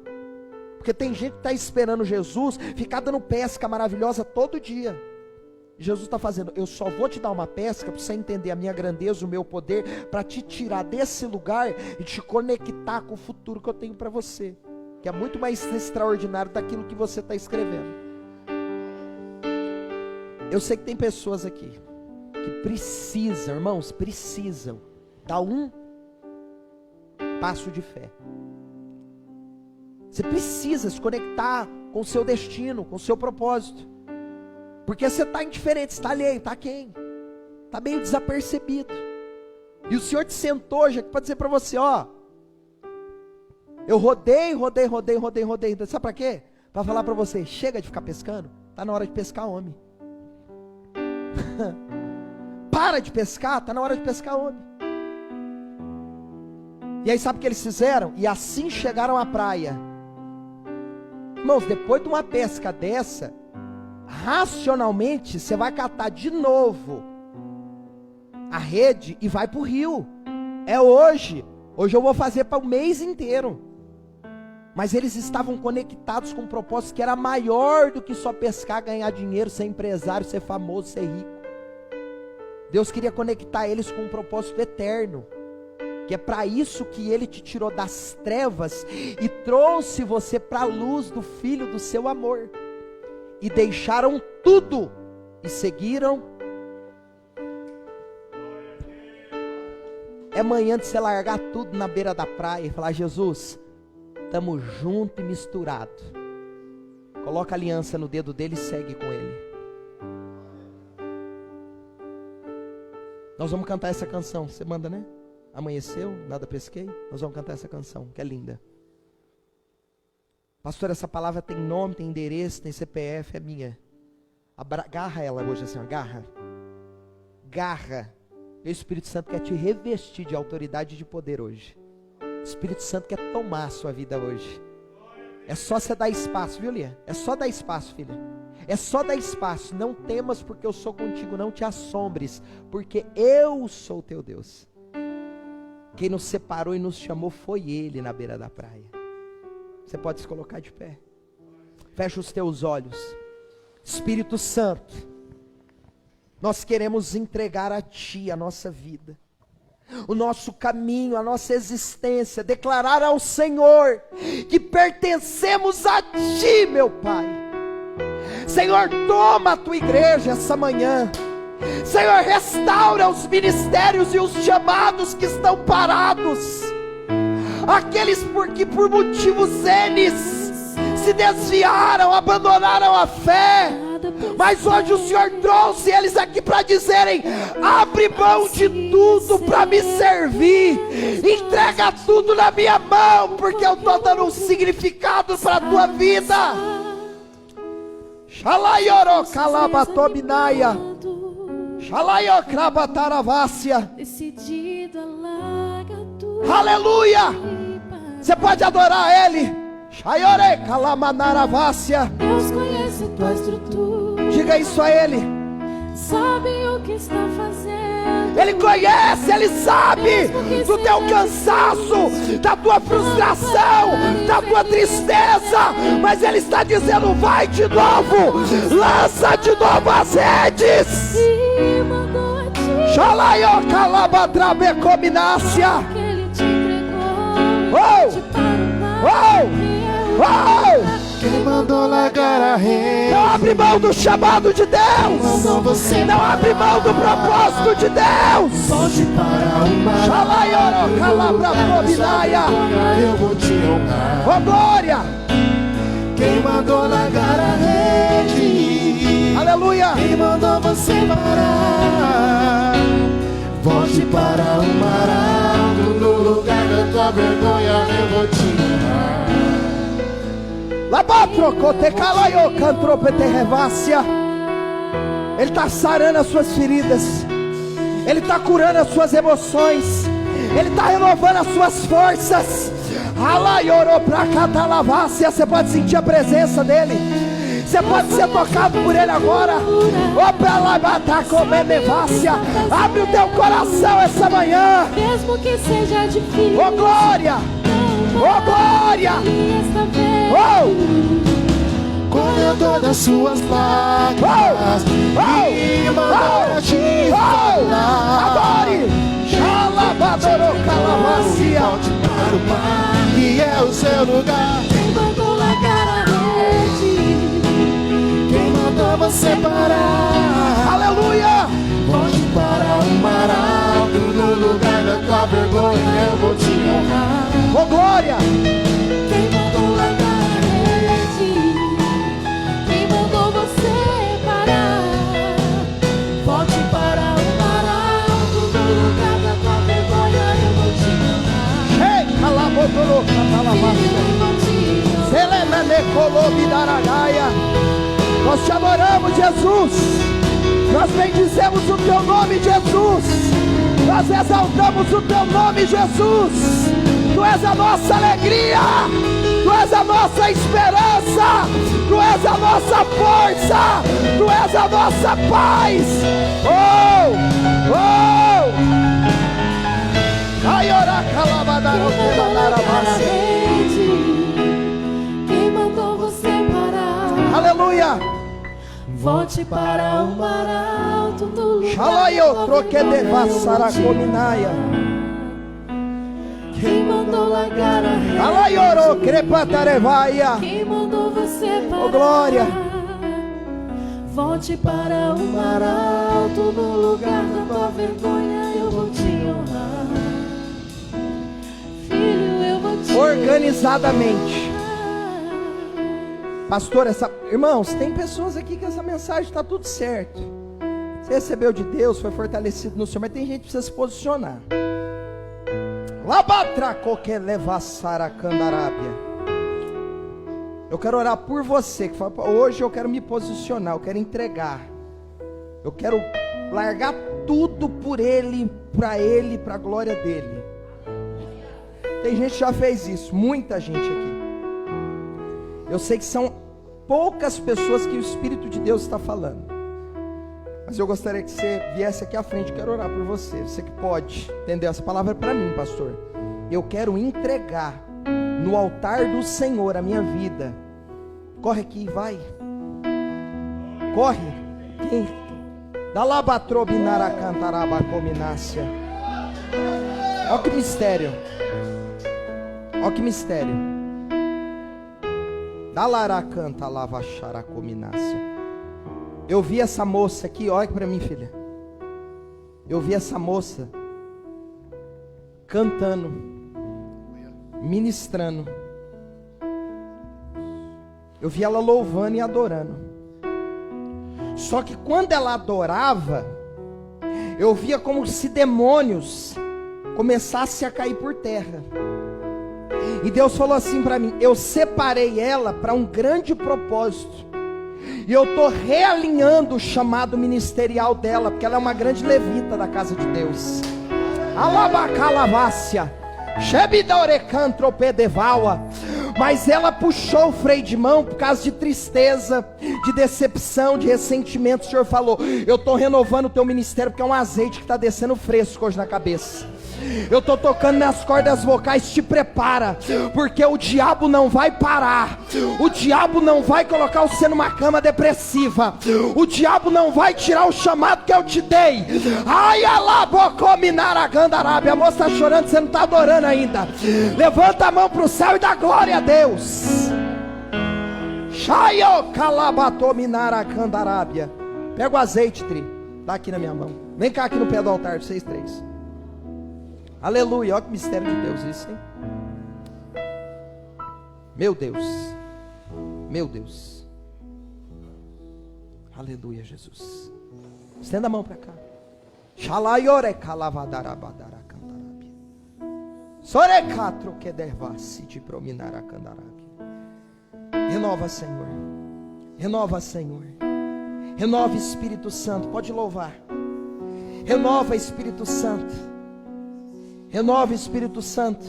porque tem gente que está esperando Jesus ficar dando pesca maravilhosa todo dia. Jesus está fazendo: eu só vou te dar uma pesca para você entender a minha grandeza, o meu poder, para te tirar desse lugar e te conectar com o futuro que eu tenho para você, que é muito mais extraordinário daquilo que você está escrevendo. Eu sei que tem pessoas aqui que precisam, irmãos, precisam dar um passo de fé. Você precisa se conectar com o seu destino, com o seu propósito. Porque você está indiferente, você está alheio, está quem? Está meio desapercebido. E o Senhor te sentou hoje aqui para dizer para você: ó, eu rodei. Sabe para quê? Para falar para você: chega de ficar pescando, está na hora de pescar homem. Para de pescar, está na hora de pescar homem. E aí sabe o que eles fizeram? E assim chegaram à praia. Irmãos, depois de uma pesca dessa, racionalmente você vai catar de novo a rede e vai para o rio. É hoje. Hoje eu vou fazer para o mês inteiro. Mas eles estavam conectados com um propósito que era maior do que só pescar, ganhar dinheiro, ser empresário, ser famoso, ser rico. Deus queria conectar eles com um propósito eterno, que é para isso que Ele te tirou das trevas e trouxe você para a luz do Filho do seu amor. E deixaram tudo e seguiram. É manhã de você largar tudo na beira da praia e falar: Jesus, estamos junto e misturado. Coloca a aliança no dedo dele e segue com ele. Nós vamos cantar essa canção. Você manda, né? Amanheceu, nada pesquei. Nós vamos cantar essa canção, que é linda. Pastor, essa palavra tem nome, tem endereço, tem CPF, é minha. Agarra ela hoje assim, agarra. Garra. O Espírito Santo quer te revestir de autoridade e de poder hoje. O Espírito Santo quer tomar a sua vida hoje. É só você dar espaço, viu, Lia? É só dar espaço, filha. É só dar espaço. Não temas, porque eu sou contigo. Não te assombres, porque eu sou teu Deus. Quem nos separou e nos chamou foi Ele na beira da praia. Você pode se colocar de pé. Fecha os teus olhos. Espírito Santo, nós queremos entregar a Ti a nossa vida, o nosso caminho, a nossa existência, declarar ao Senhor que pertencemos a Ti, meu Pai. Senhor, toma a Tua igreja essa manhã. Senhor, restaura os ministérios e os chamados que estão parados. Aqueles que por motivos N se desviaram, abandonaram a fé. Mas hoje o Senhor trouxe eles aqui para dizerem: abre mão de tudo para me servir, entrega tudo na minha mão, porque eu estou dando um significado para a tua vida. Xalaioro calabatominaia, xalaio krabataravácia. Aleluia! Você pode adorar Ele. Xaiore kalamanaravácia. Deus conhece tua estrutura. Diga isso a Ele. Sabe o que está fazendo. Ele conhece, Ele sabe do teu cansaço, da tua frustração, da tua tristeza. Mas Ele está dizendo: vai de novo, lança de novo as redes. E mandou a ti. Xalaio kalabatrabecominácia. Que Ele te entregou. Oh! Te parou. Oh! Oh! Quem mandou largar a rede? Não abre mão do chamado de Deus. Não abre mão do propósito de Deus. Volte para o mar. Xalaioro calabracominaia. Eu vou te honrar. Oh glória! Quem mandou largar a rede? Aleluia! Quem mandou você parar? Volte para o mar alto. No lugar da tua vergonha eu vou te honrar. Labatrocotecalaio cantropeterrevácia. Ele está sarando as suas feridas. Ele está curando as suas emoções. Ele está renovando as suas forças. Alaioropracatalavácia. Você pode sentir a presença dele. Você pode ser tocado por ele agora. Abre o teu coração essa manhã. Mesmo que seja difícil. Oh glória! Oh glória! Oh! Colheu todas suas lágrimas e mandou a te falar. Adore! Xalabadoro calavacia. Volte para o mar, que é o seu lugar. Quem mandou largar a rede? Quem mandou você parar? Aleluia! Volte para o mar alto. No lugar da tua vergonha eu vou te honrar. Oh glória! Quem mandou largar a rede? Quem mandou você parar? Volte para o mar alto. No lugar da tua vergonha eu vou te honrar. Ei, calabodoro catalavacia. Eu vou te honrar. Selemenecolobidaraia. Nós te adoramos, Jesus. Nós bendizemos o teu nome, Jesus. Nós exaltamos o teu nome, Jesus. Tu és a nossa alegria. Tu és a nossa esperança. Tu és a nossa força. Tu és a nossa paz. Oh! Oh! Aiora calabadaro Quem mandou largar a rede? Volte para o mar alto no lugar Xalaio, da troque de vergonha, eu vassara vou te cominaia. Quem mandou largar a rede? Alaioro, crepatarevaia. Quem mandou você parar? Oh, glória. Volte para o mar alto no lugar da tua vergonha, eu vou te honrar. Filho, eu vou te Organizadamente. Pastor, irmãos, tem pessoas aqui que essa mensagem está tudo certo. Você recebeu de Deus, foi fortalecido no Senhor, mas tem gente que precisa se posicionar. Eu quero orar por você, que fala, hoje eu quero me posicionar, eu quero entregar. Eu quero largar tudo por Ele, para a glória dEle. Tem gente que já fez isso, muita gente aqui. Eu sei que são poucas pessoas que o Espírito de Deus está falando. Mas eu gostaria que você viesse aqui à frente, eu quero orar por você. Você que pode, entendeu? Essa palavra é para mim, pastor. Eu quero entregar no altar do Senhor a minha vida. Corre aqui, vai. Corre. Quem? Da labatrobinara cantaraba cominácia. Olha que mistério. Olha que mistério. Da laracanta lavachara cominácia. Eu vi essa moça aqui, olha para mim, filha. Eu vi essa moça cantando, ministrando. Eu vi ela louvando e adorando. Só que quando ela adorava, eu via como se demônios começassem a cair por terra. E Deus falou assim para mim: eu separei ela para um grande propósito. E eu estou realinhando o chamado ministerial dela, porque ela é uma grande levita da casa de Deus. Alabacalavácia, Shebidorecantropedevaua. Mas ela puxou o freio de mão por causa de tristeza, de decepção, de ressentimento. O Senhor falou: eu estou renovando o teu ministério, porque é um azeite que está descendo fresco hoje na cabeça. Eu estou tocando nas cordas vocais, te prepara, porque o diabo não vai parar. O diabo não vai colocar você numa cama depressiva. O diabo não vai tirar o chamado que eu te dei. Ai, alabocominaragandarábia. A moça está chorando, você não está adorando ainda. Levanta a mão para o céu e dá glória a Deus. Shaio calabatominaragandarábia. Pega o azeite, Tri. Dá aqui na minha mão. Vem cá aqui no pé do altar, vocês três. Aleluia, olha que mistério de Deus isso, hein? Meu Deus, meu Deus. Aleluia, Jesus. Estenda a mão para cá. Xalaiore calavadarabadaracandarabi. Sorecatro que dervasi te prominaracandarabi. Renova, Senhor. Renova, Senhor. Renova, Espírito Santo. Pode louvar. Renova, Espírito Santo. Renova, Espírito Santo.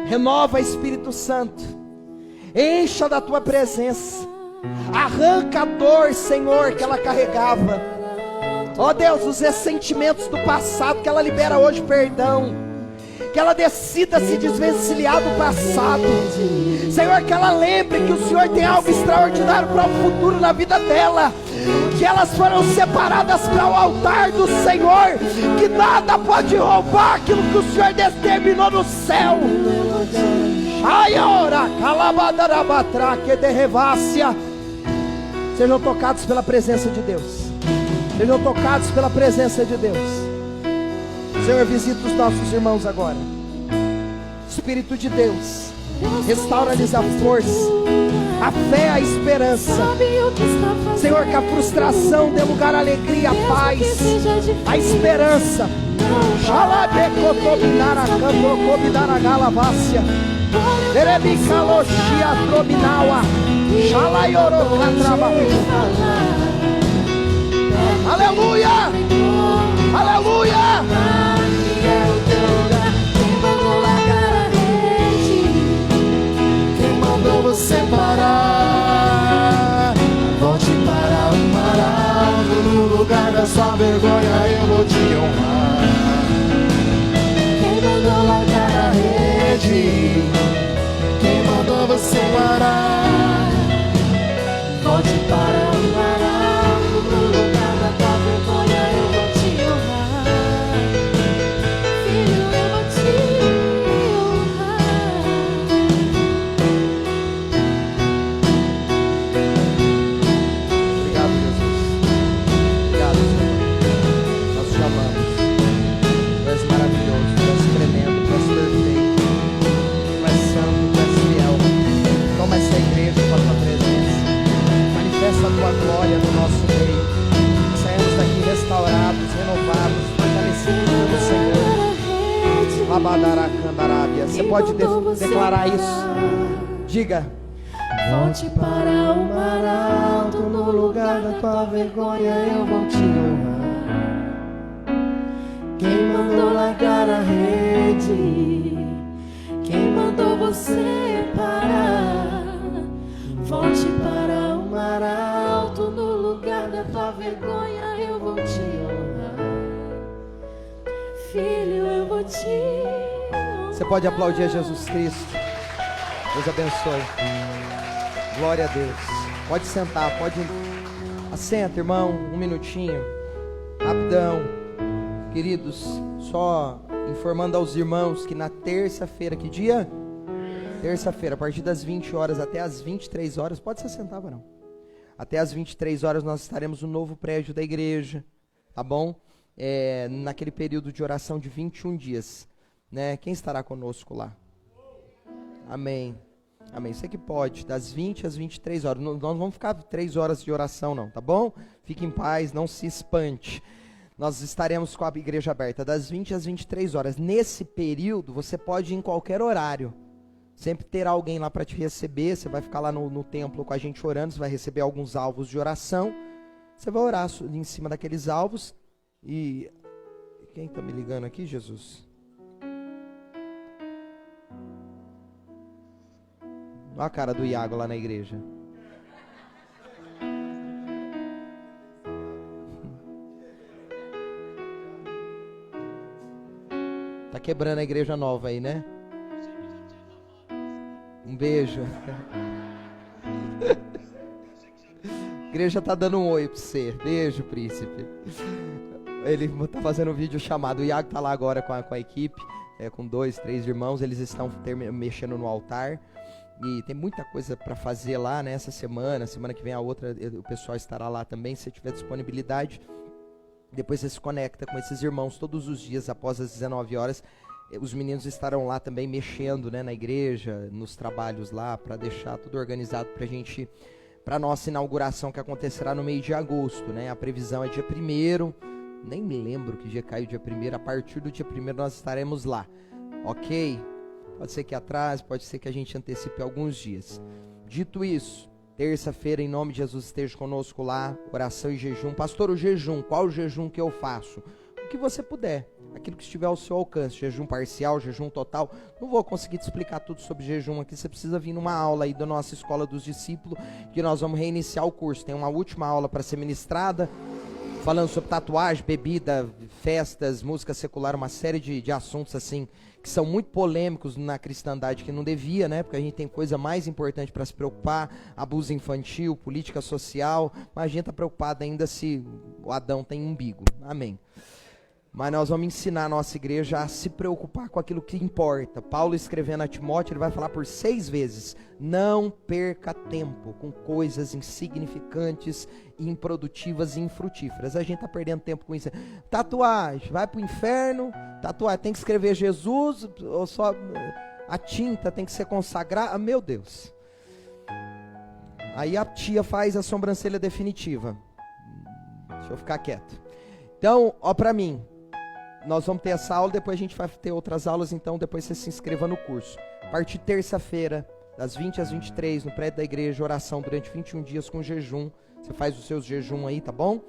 Renova, Espírito Santo. Encha da tua presença. Arranca a dor, Senhor, que ela carregava. Ó Deus, os ressentimentos do passado, que ela libera hoje perdão. Que ela decida se desvencilhar do passado. Senhor, que ela lembre que o Senhor tem algo extraordinário para o futuro na vida dela. Que elas foram separadas para o altar do Senhor. Que nada pode roubar aquilo que o Senhor determinou no céu. Sejam tocados pela presença de Deus. Sejam tocados pela presença de Deus. Senhor, visita os nossos irmãos agora. Espírito de Deus, restaura-lhes a força, a fé, a esperança. Senhor, que a frustração dê lugar à alegria, à paz, à esperança. Aleluia! Aleluia! Você parar, volte para o mar alto, no lugar da sua vergonha eu vou te honrar. Quem mandou largar a rede? Quem mandou você parar? Volte para o mar Você pode declarar isso? Diga. Volte para o mar alto, no lugar da tua vergonha eu vou te honrar. Quem mandou largar a rede? Quem mandou você parar? Volte para o mar alto, no lugar da tua vergonha eu vou te honrar. Filho, eu vou te honrar. Você pode aplaudir a Jesus Cristo. Deus abençoe. Glória a Deus. Pode sentar, pode. Assenta, irmão, um minutinho. Rapidão. Queridos, só informando aos irmãos que na terça-feira, que dia? Terça-feira, a partir das 20 horas até as 23 horas, pode se assentar, varão. Até as 23 horas nós estaremos no novo prédio da igreja, tá bom? Naquele período de oração de 21 dias, né? Quem estará conosco lá? Amém. Amém. Você que pode, das 20 às 23 horas. Nós não vamos ficar 3 horas de oração não, tá bom? Fique em paz, não se espante. Nós estaremos com a igreja aberta das 20 às 23 horas. Nesse período, você pode ir em qualquer horário. Sempre terá alguém lá para te receber. Você vai ficar lá no templo com a gente orando. Você vai receber alguns alvos de oração. Você vai orar em cima daqueles alvos. E quem está me ligando aqui, Jesus? Olha a cara do Iago lá na igreja. Tá quebrando a igreja nova aí, né? Um beijo. A igreja tá dando um oi pra você. Beijo, príncipe. Ele tá fazendo um vídeo chamado. O Iago tá lá agora com a equipe, com 2, 3 irmãos. Eles estão mexendo no altar. E tem muita coisa para fazer lá, né? Essa semana que vem a outra, o pessoal estará lá também. Se tiver disponibilidade, depois você se conecta com esses irmãos todos os dias após as 19 horas. Os meninos estarão lá também mexendo, né, na igreja, nos trabalhos lá, para deixar tudo organizado pra gente, pra nossa inauguração que acontecerá no mês de agosto, né? A previsão é dia 1º, nem me lembro que dia caiu dia 1º, a partir do dia 1º nós estaremos lá, ok? Pode ser que atrase, pode ser que a gente antecipe alguns dias. Dito isso, terça-feira, em nome de Jesus, esteja conosco lá, oração e jejum. Pastor, o jejum, qual o jejum que eu faço? O que você puder, aquilo que estiver ao seu alcance, jejum parcial, jejum total. Não vou conseguir te explicar tudo sobre jejum aqui, você precisa vir numa aula aí da nossa Escola dos Discípulos, que nós vamos reiniciar o curso. Tem uma última aula para ser ministrada, falando sobre tatuagem, bebida, festas, música secular, uma série de assuntos assim, que são muito polêmicos na cristandade, que não devia, né? Porque a gente tem coisa mais importante para se preocupar, abuso infantil, política social, mas a gente está preocupado ainda se o Adão tem umbigo. Amém. Mas nós vamos ensinar a nossa igreja a se preocupar com aquilo que importa. Paulo escrevendo a Timóteo, ele vai falar por 6 vezes, não perca tempo com coisas insignificantes, improdutivas e infrutíferas. A gente está perdendo tempo com isso. Tatuagem, vai para o inferno, tatuagem, tem que escrever Jesus, ou só a tinta tem que ser consagrada, meu Deus. Aí a tia faz a sobrancelha definitiva. Deixa eu ficar quieto. Então, ó para mim. Nós vamos ter essa aula, depois a gente vai ter outras aulas, então depois você se inscreva no curso. A partir de terça-feira, das 20 às 23, no prédio da igreja, oração durante 21 dias com jejum. Você faz os seus jejum aí, tá bom?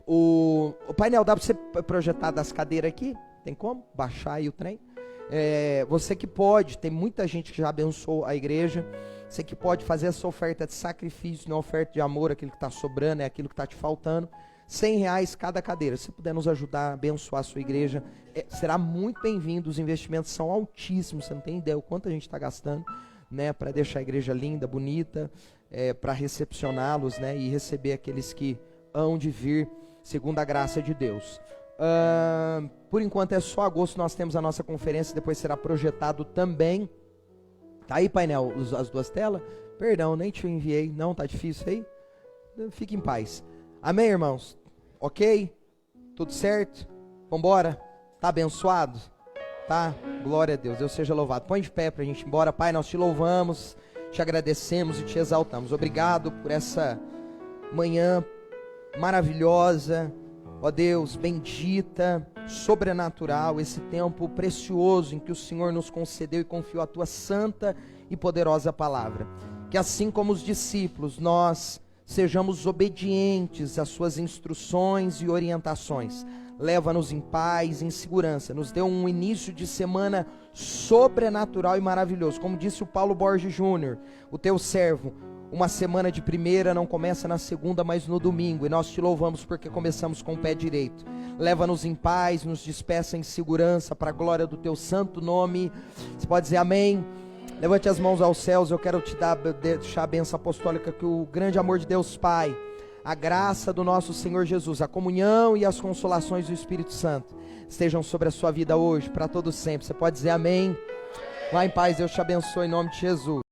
O painel, dá para você projetar das cadeiras aqui? Tem como? Baixar aí o trem? Você que pode, tem muita gente que já abençoou a igreja. Você que pode fazer essa oferta de sacrifício, não oferta de amor, aquilo que está sobrando, é aquilo que está te faltando. R$100 cada cadeira. Se puder nos ajudar a abençoar a sua igreja, será muito bem-vindo. Os investimentos são altíssimos, você não tem ideia o quanto a gente está gastando, né, para deixar a igreja linda, bonita, para recepcioná-los, né, e receber aqueles que hão de vir segundo a graça de Deus. Por enquanto é só agosto, nós temos a nossa conferência, depois será projetado também. Tá aí, painel, as 2 telas? Perdão, nem te enviei. Não, tá difícil aí? Fique em paz. Amém, irmãos? Ok? Tudo certo? Vambora? Tá abençoado? Tá? Glória a Deus. Deus seja louvado. Põe de pé pra gente ir embora. Pai, nós te louvamos, te agradecemos e te exaltamos. Obrigado por essa manhã maravilhosa. Ó Deus, bendita. sobrenatural, esse tempo precioso em que o Senhor nos concedeu e confiou a tua santa e poderosa palavra. Que assim como os discípulos, nós sejamos obedientes às suas instruções e orientações. Leva-nos em paz, em segurança. Nos dê um início de semana sobrenatural e maravilhoso. Como disse o Paulo Borges Júnior, o teu servo, uma semana de primeira não começa na segunda, mas no domingo. E nós te louvamos porque começamos com o pé direito. Leva-nos em paz, nos despeça em segurança para a glória do teu santo nome. Você pode dizer amém? Levante as mãos aos céus. Eu quero te deixar a bênção apostólica, que o grande amor de Deus Pai, a graça do nosso Senhor Jesus, a comunhão e as consolações do Espírito Santo estejam sobre a sua vida hoje, para todo sempre. Você pode dizer amém? Vá em paz, Deus te abençoe em nome de Jesus.